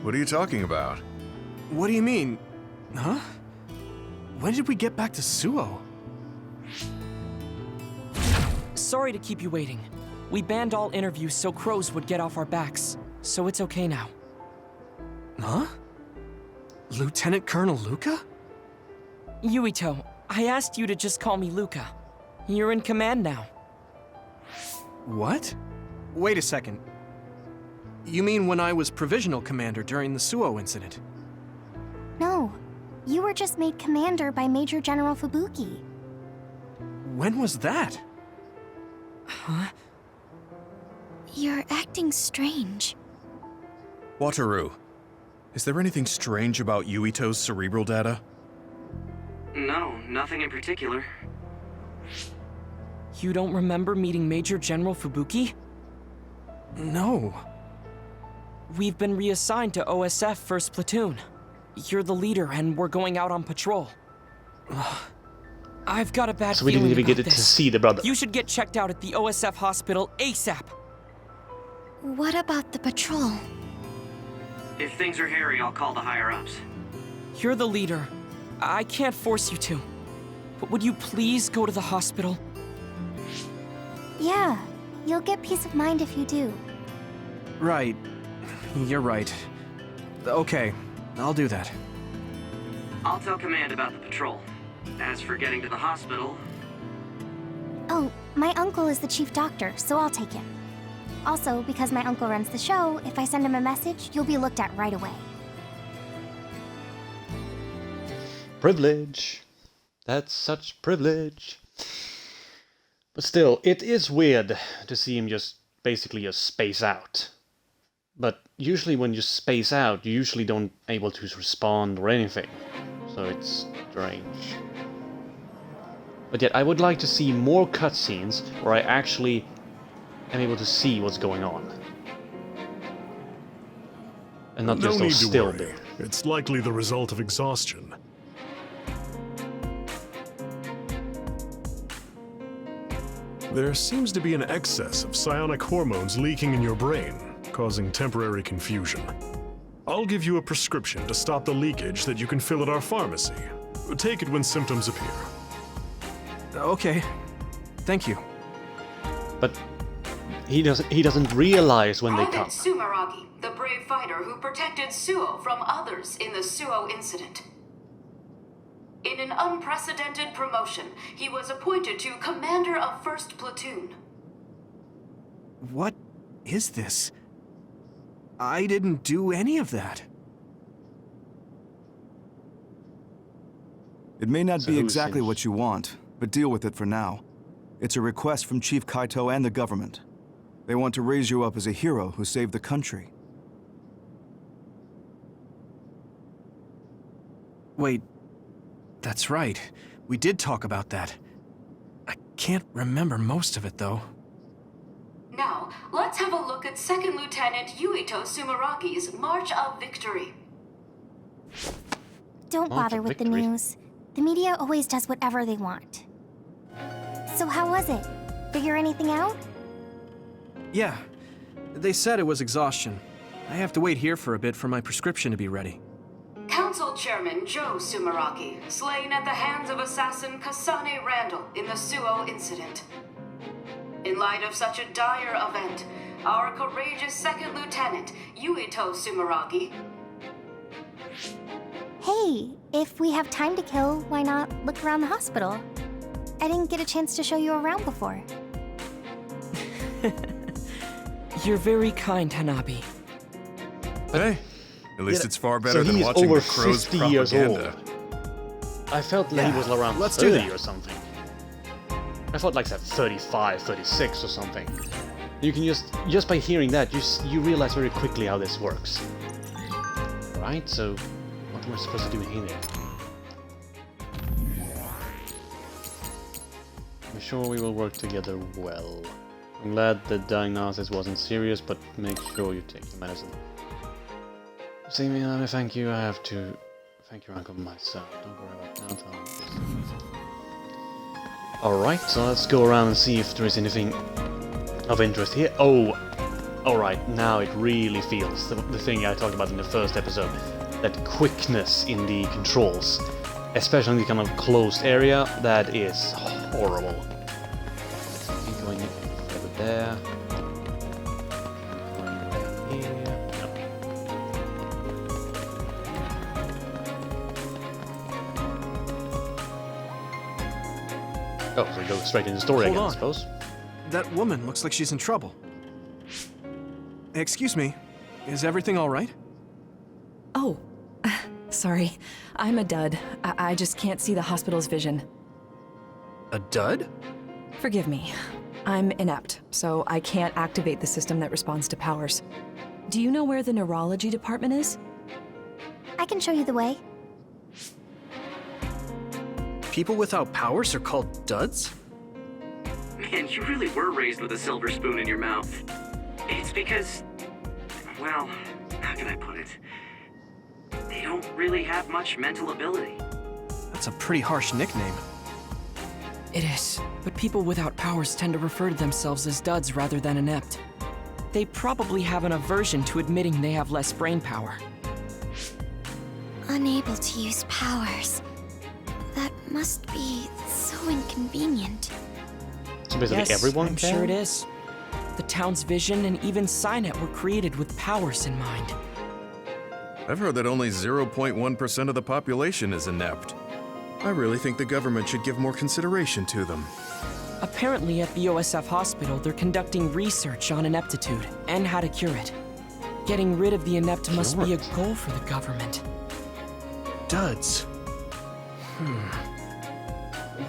What are you talking about? What do you mean? Huh? When did we get back to Suo? Sorry to keep you waiting. We banned all interviews so crows would get off our backs, so it's okay now. Huh? Lieutenant Colonel Luca? Yuito, I asked you to just call me Luca. You're in command now. What? Wait a second. You mean when I was provisional commander during the Suo incident? No. You were just made commander by Major General Fubuki. When was that? Huh? You're acting strange. Wataru, is there anything strange about Yuito's cerebral data? No, nothing in particular. You don't remember meeting Major General Fubuki? No. We've been reassigned to OSF 1st Platoon. You're the leader, and we're going out on patrol. I've got a bad So we feeling didn't even about get to this. see the brother. You should get checked out at the OSF hospital ASAP. What about the patrol? If things are hairy, I'll call the higher-ups. You're the leader. I can't force you to. But would you please go to the hospital? Yeah, you'll get peace of mind if you do. Right. You're right. Okay, I'll do that. I'll tell command about the patrol. As for getting to the hospital... Oh, my uncle is the chief doctor, so I'll take him. Also, because my uncle runs the show, if I send him a message, you'll be looked at right away. Privilege. That's such privilege. But still, it is weird to see him just basically just space out. But usually when you space out, you usually don't able to respond or anything. So it's strange. But yet, I would like to see more cutscenes where I actually am able to see what's going on. And not just No need those to still worry. bit. It's likely the result of exhaustion. There seems to be an excess of psionic hormones leaking in your brain, causing temporary confusion. I'll give you a prescription to stop the leakage that you can fill at our pharmacy. Take it when symptoms appear. Okay. Thank you. But he doesn't realize when they come. Private Sumeragi, the brave fighter who protected Suo from others in the Suo incident. In an unprecedented promotion, he was appointed to Commander of 1st Platoon. What is this? I didn't do any of that. It may not So be who's exactly in- what you want, but deal with it for now. It's a request from Chief Kaito and the government. They want to raise you up as a hero who saved the country. Wait, that's right. We did talk about that. I can't remember most of it, though. Now, let's have a look at Second Lieutenant Yuito Sumeragi's March of Victory. Don't March bother of with the Victory. news. The media always does whatever they want. So how was it? Figure anything out? Yeah. They said it was exhaustion. I have to wait here for a bit for my prescription to be ready. Council Chairman Joe Sumeragi, slain at the hands of assassin Kasane Randall in the Suo incident. In light of such a dire event, our courageous Second Lieutenant, Yuito Sumeragi. Hey, if we have time to kill, why not look around the hospital? I didn't get a chance to show you around before. You're very kind, Hanabi. Hey, at least it's far better So than he's watching over the Crow's 50 years old. propaganda. I felt like he was around let's do 30 that. or something. I felt like that 35, 36 or something. You can just by hearing that, you realize very quickly how this works. Right, so what am I supposed to do here? I'm sure we will work together well. I'm glad the diagnosis wasn't serious, but make sure you take your medicine. See me, let me thank you. I have to thank your uncle myself. Don't worry about downtown. Alright, so let's go around and see if there is anything of interest here. Oh, alright, now it really feels the thing I talked about in the first episode. That quickness in the controls. Especially in the kind of closed area, that is horrible. Going over there. Going here. No. Oh, so we go straight into the story Hold again, on. I suppose. That woman looks like she's in trouble. Excuse me, is everything all right? Oh, sorry. I'm a dud. I just can't see the hospital's vision. A dud? Forgive me. I'm inept, so I can't activate the system that responds to powers. Do you know where the neurology department is? I can show you the way. People without powers are called duds? Man, you really were raised with a silver spoon in your mouth. It's because, well, how can I put it? They don't really have much mental ability. That's a pretty harsh nickname. It is, but people without powers tend to refer to themselves as duds rather than inept. They probably have an aversion to admitting they have less brain power. Unable to use powers. That must be so inconvenient. So basically Yes, everyone I'm can? sure it is. The town's vision and even Cynet were created with powers in mind. I've heard that only 0.1% of the population is inept. I really think the government should give more consideration to them. Apparently at the OSF hospital, they're conducting research on ineptitude and how to cure it. Getting rid of the inept must be a goal for the government. Duds.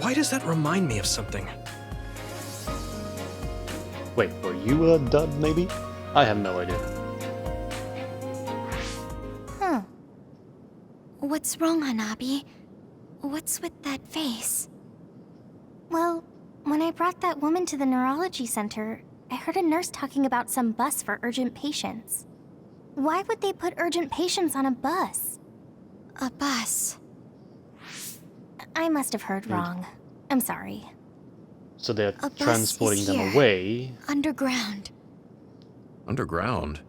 Why does that remind me of something? Wait, were you a dud, maybe? I have no idea. Huh. What's wrong, Hanabi? What's with that face? Well, when I brought that woman to the neurology center, I heard a nurse talking about some bus for urgent patients. Why would they put urgent patients on a bus? A bus. I must have heard wrong. I'm sorry. So they're A bus transporting is them here. away. Underground. Underground?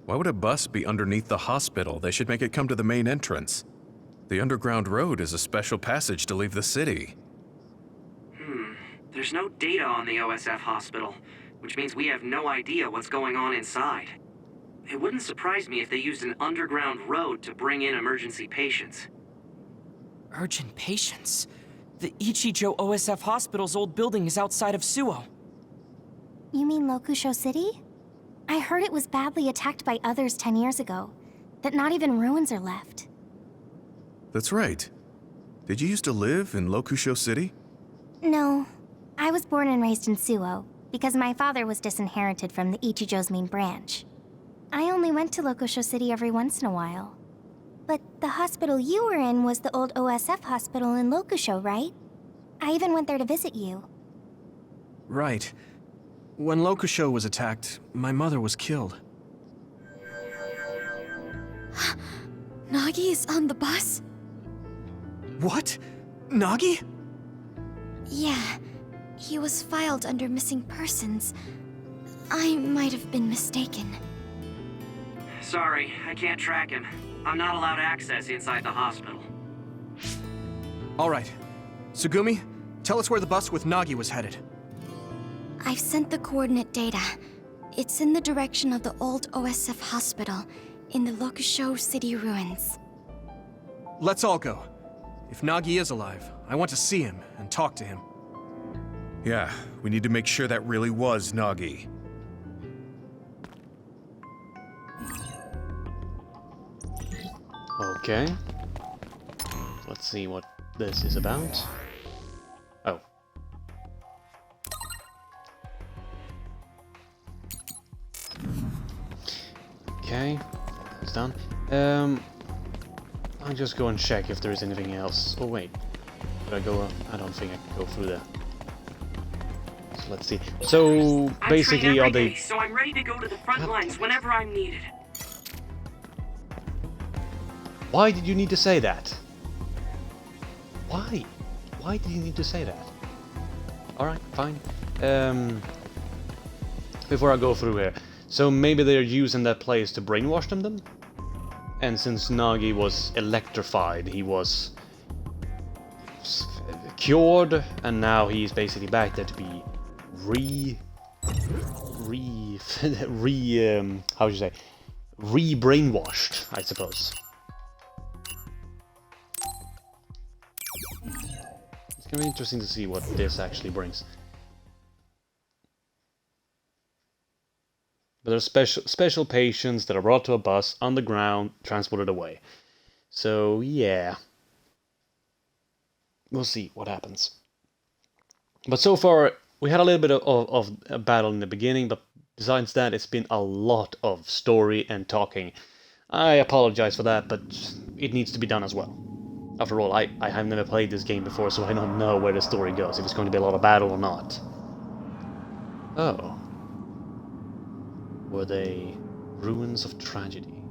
Why would a bus be underneath the hospital? They should make it come to the main entrance. The underground road is a special passage to leave the city. There's no data on the OSF hospital, which means we have no idea what's going on inside. It wouldn't surprise me if they used an underground road to bring in emergency patients. Urgent patients? The Ichijo OSF hospital's old building is outside of Suo. You mean Lokusho City? I heard it was badly attacked by others 10 years ago. That not even ruins are left. That's right. Did you used to live in Lokusho City? No. I was born and raised in Suo, because my father was disinherited from the Ichijo's main branch. I only went to Lokusho City every once in a while. But the hospital you were in was the old OSF hospital in Lokusho, right? I even went there to visit you. Right. When Lokusho was attacked, my mother was killed. Nagi is on the bus? What? Nagi? Yeah. He was filed under missing persons. I might have been mistaken. Sorry, I can't track him. I'm not allowed access inside the hospital. All right. Tsugumi, tell us where the bus with Nagi was headed. I've sent the coordinate data. It's in the direction of the old OSF hospital, in the Lokusho city ruins. Let's all go. If Nagi is alive, I want to see him and talk to him. Yeah, we need to make sure that really was Nagi. Okay. Let's see what this is about. Oh. Okay, that's done. I'll just go and check if there's anything else. Oh wait, did I go? I don't think I can go through there. So let's see. So basically, are they? So I'm ready to go to the front lines whenever I'm needed. Why did you need to say that? Why? Why did you need to say that? Alright, fine. Before I go through here. So maybe they're using that place to brainwash them then? And since Nagi was electrified, he was cured, and now he's basically back there to be how would you say? Re-brainwashed, I suppose. It's gonna be interesting to see what this actually brings. But there's special patients that are brought to a bus on the ground, transported away. So yeah, we'll see what happens. But so far, we had a little bit of a battle in the beginning, but besides that, it's been a lot of story and talking. I apologize for that, but it needs to be done as well. After all, I have never played this game before, so I don't know where the story goes, if it's going to be a lot of battle or not. Oh. Were they ruins of tragedy?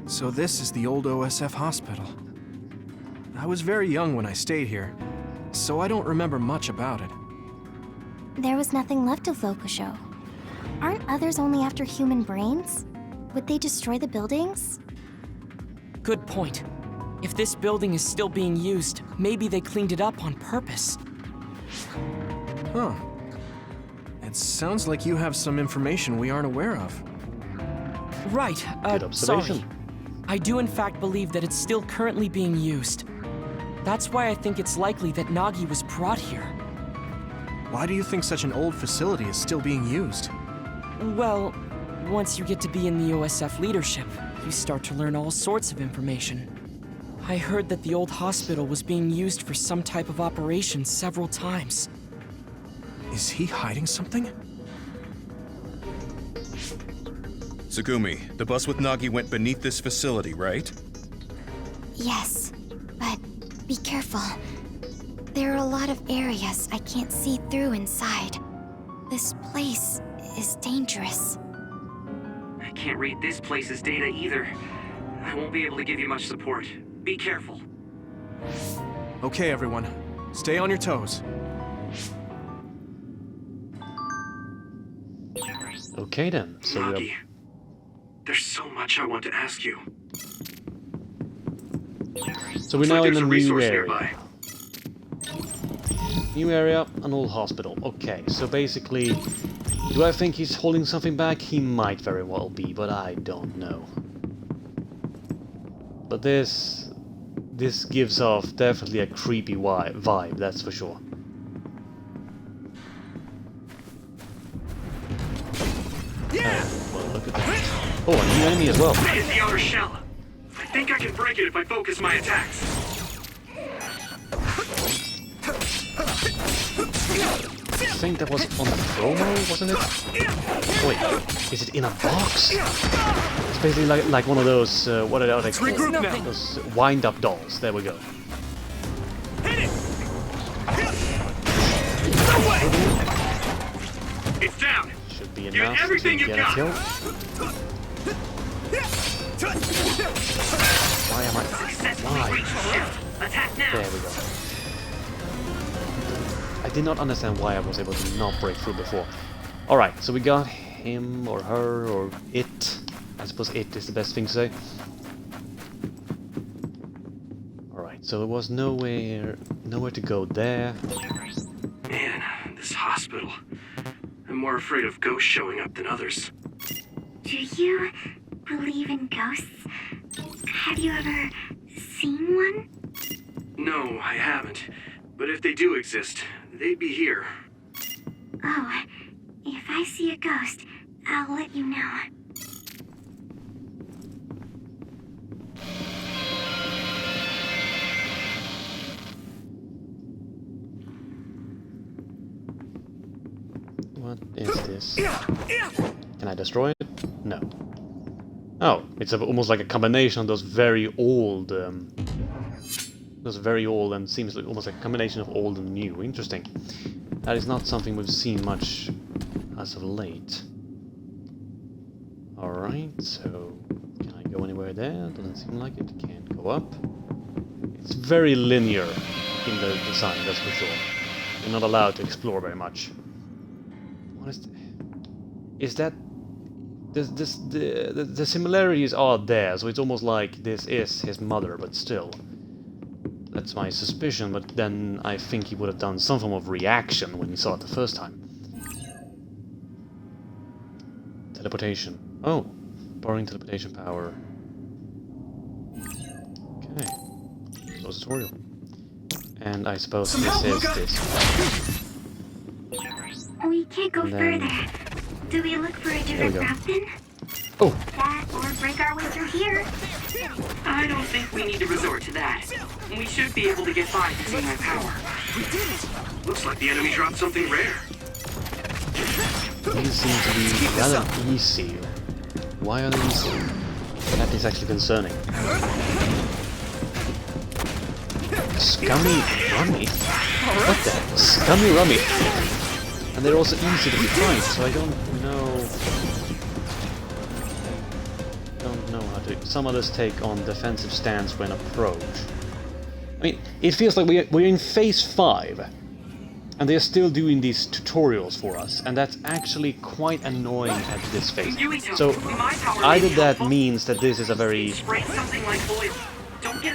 So this is the old OSF hospital. I was very young when I stayed here, so I don't remember much about it. There was nothing left of Lokusho. Aren't others only after human brains? Would they destroy the buildings? Good point. If this building is still being used, maybe they cleaned it up on purpose. Huh. It sounds like you have some information we aren't aware of. Right, Good observation. Sorry. I do in fact believe that it's still currently being used. That's why I think it's likely that Nagi was brought here. Why do you think such an old facility is still being used? Well, once you get to be in the OSF leadership, you start to learn all sorts of information. I heard that the old hospital was being used for some type of operation several times. Is he hiding something? Tsugumi, the bus with Nagi went beneath this facility, right? Yes, but be careful. There are a lot of areas I can't see through inside. This place is dangerous. I can't read this place's data either. I won't be able to give you much support. Be careful. Okay, everyone. Stay on your toes. Okay then, so Nagi, there's so much I want to ask you. So we're now in a new resource area. nearby. New area, an old hospital. Okay, so basically, do I think he's holding something back? He might very well be, but I don't know. But this gives off definitely a creepy vibe, that's for sure. Yeah. Well, look at that. Oh, a new enemy as well. I hit the outer shell. I think I can break it if I focus my attacks. I think that was on the promo, wasn't it? Wait, is it in a box? It's basically like one of those, what are they called? Those wind-up dolls. There we go. should be Give enough to everything you get a got. kill. Why am I... Why? Attack now. There we go. I did not understand why I was able to not break through before. Alright, so we got him or her or it. I suppose it is the best thing to say. Alright, so there was nowhere to go there. Man, this hospital. I'm more afraid of ghosts showing up than others. Do you believe in ghosts? Have you ever seen one? No, I haven't. But if they do exist, they'd be here. Oh, if I see a ghost, I'll let you know. What is this? Can I destroy it? No. Oh, it's almost like a combination of those very old and seems like almost like a combination of old and new. Interesting. That is not something we've seen much as of late. Alright, so can I go anywhere there? Doesn't seem like it. Can't go up. It's very linear in the design, that's for sure. You're not allowed to explore very much. What is that? The similarities are there, so it's almost like this is his mother, but still. That's my suspicion, but then I think he would have done some form of reaction when he saw it the first time. Teleportation. Oh, borrowing teleportation power. Okay. Close tutorial. And I suppose this is this. We can't go further. Do we look for a different route then? Oh! That or break our way through here? I don't think we need to resort to that. We should be able to get by using my power. Looks like the enemy dropped something rare. These seem to be rather easy. Why are they easy? That is actually concerning. Scummy Rummy? What the? Scummy Rummy? And they're also easy to fight, so I don't know how to... Some others take on defensive stance when approached. I mean, it feels like we're in phase 5, and they're still doing these tutorials for us, and that's actually quite annoying at this phase. So, either that means that this is a very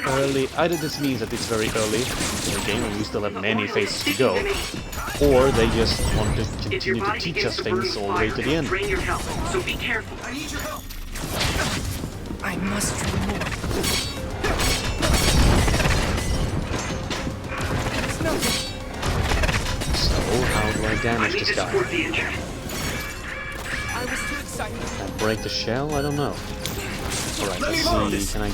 early... Either this means that it's very early in the game, and we still have many phases to go, or they just want to continue to teach us things all the way to the end. So be careful. I need your help. I must train more. So, how do I damage this guy? I was too excited. Can I break the shell? I don't know. Alright, let's see. Can I...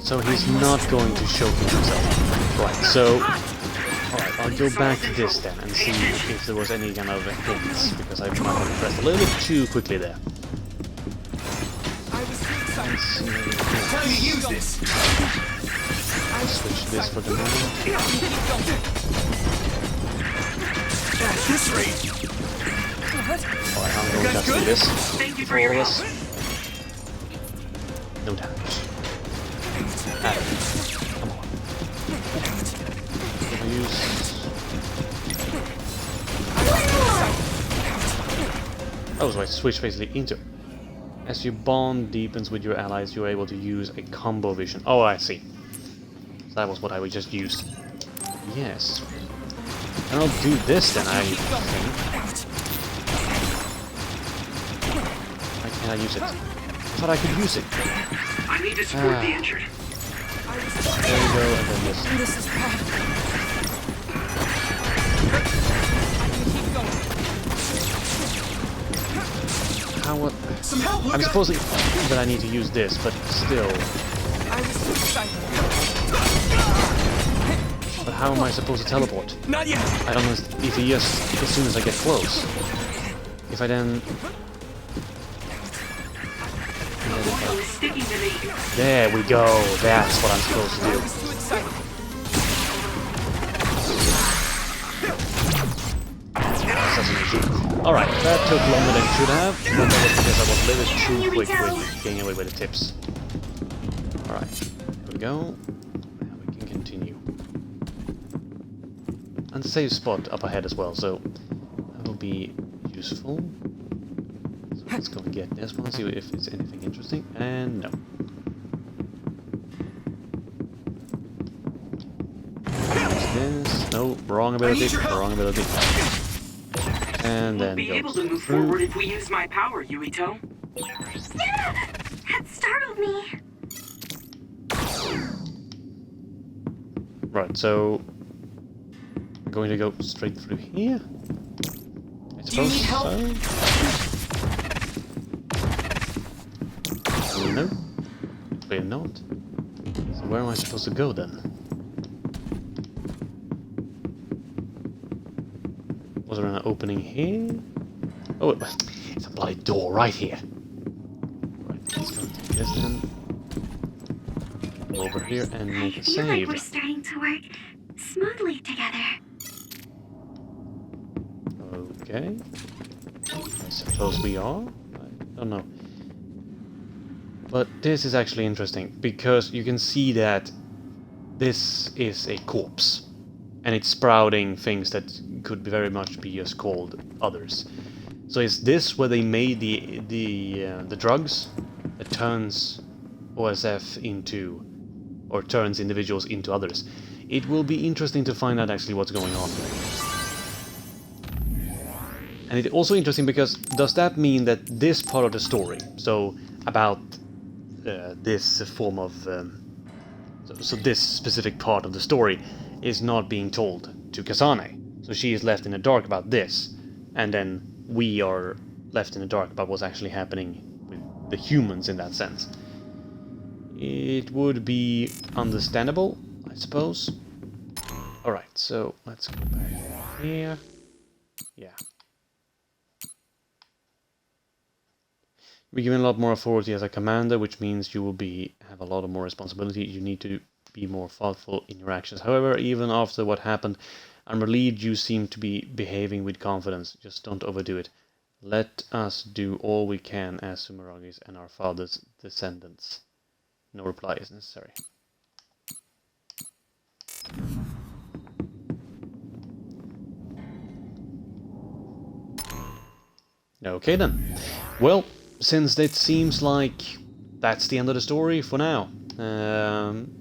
So he's not going to showcase himself. Right, so... Alright, I'll go back to this then and see if there was any kind of hints, because I might have pressed a little bit too quickly there. Let's see what it is. Switch this for the moment. Alright, I'm going to do this for all of us. No damage. Adam, come on. Can I use... Oh, so I switch basically into... As your bond deepens with your allies, you're able to use a combo vision. Oh, I see. So that was what I just used. Yes. And I'll do this then, I think. Why can't I use it? I thought I could use it. I need to support the injured. There we go, and then this. This is bad. How what? I'm supposing that I need to use this, but still. I was too excited. But how am I supposed to teleport? Not yet. I don't know if he just as soon as I get close. If I then... sticking to me. There we go. That's what I'm supposed to do. Assassination. Alright, that took longer than it should have, but that was because I was a little bit too quick with getting away with the tips. Alright, there we go. Now we can continue. And save spot up ahead as well, so that will be useful. So let's go and get this one, see if it's anything interesting, and no. This. No, wrong ability, wrong ability. And then Be able to move forward if we use my power, Yuito. That startled me. Right, so I'm going to go straight through here. I suppose so. No, clearly not. So where am I supposed to go then? Was there an opening here? Oh, it's a bloody door right here. Right, let's go take this then. Over here and make a I feel like save. we're starting to work smoothly together. Okay. I suppose we are? I don't know. But this is actually interesting, because you can see that this is a corpse. And it's sprouting things that could very much be just called others. So is this where they made the drugs that turns OSF into, or turns individuals into others? It will be interesting to find out actually what's going on there. And it's also interesting because does that mean that this part of the story, so about this form of, so this specific part of the story, is not being told to Kasane. So she is left in the dark about this, and then we are left in the dark about what's actually happening with the humans in that sense. It would be understandable, I suppose. Alright, so let's go back here. Yeah. You're given a lot more authority as a commander, which means you will have a lot of more responsibility. You need to be more thoughtful in your actions. However, even after what happened, I'm relieved you seem to be behaving with confidence. Just don't overdo it. Let us do all we can as Sumeragis and our father's descendants. No reply is necessary. Okay then. Well, since it seems like that's the end of the story for now.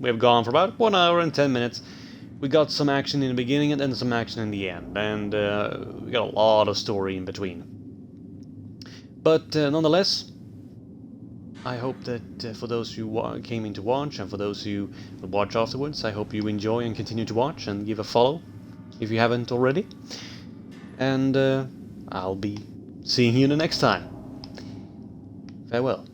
We've gone for about 1 hour and 10 minutes. We got some action in the beginning and then some action in the end. And we got a lot of story in between. But nonetheless, I hope that for those who came in to watch and for those who will watch afterwards, I hope you enjoy and continue to watch and give a follow if you haven't already. And I'll be seeing you the next time. Farewell.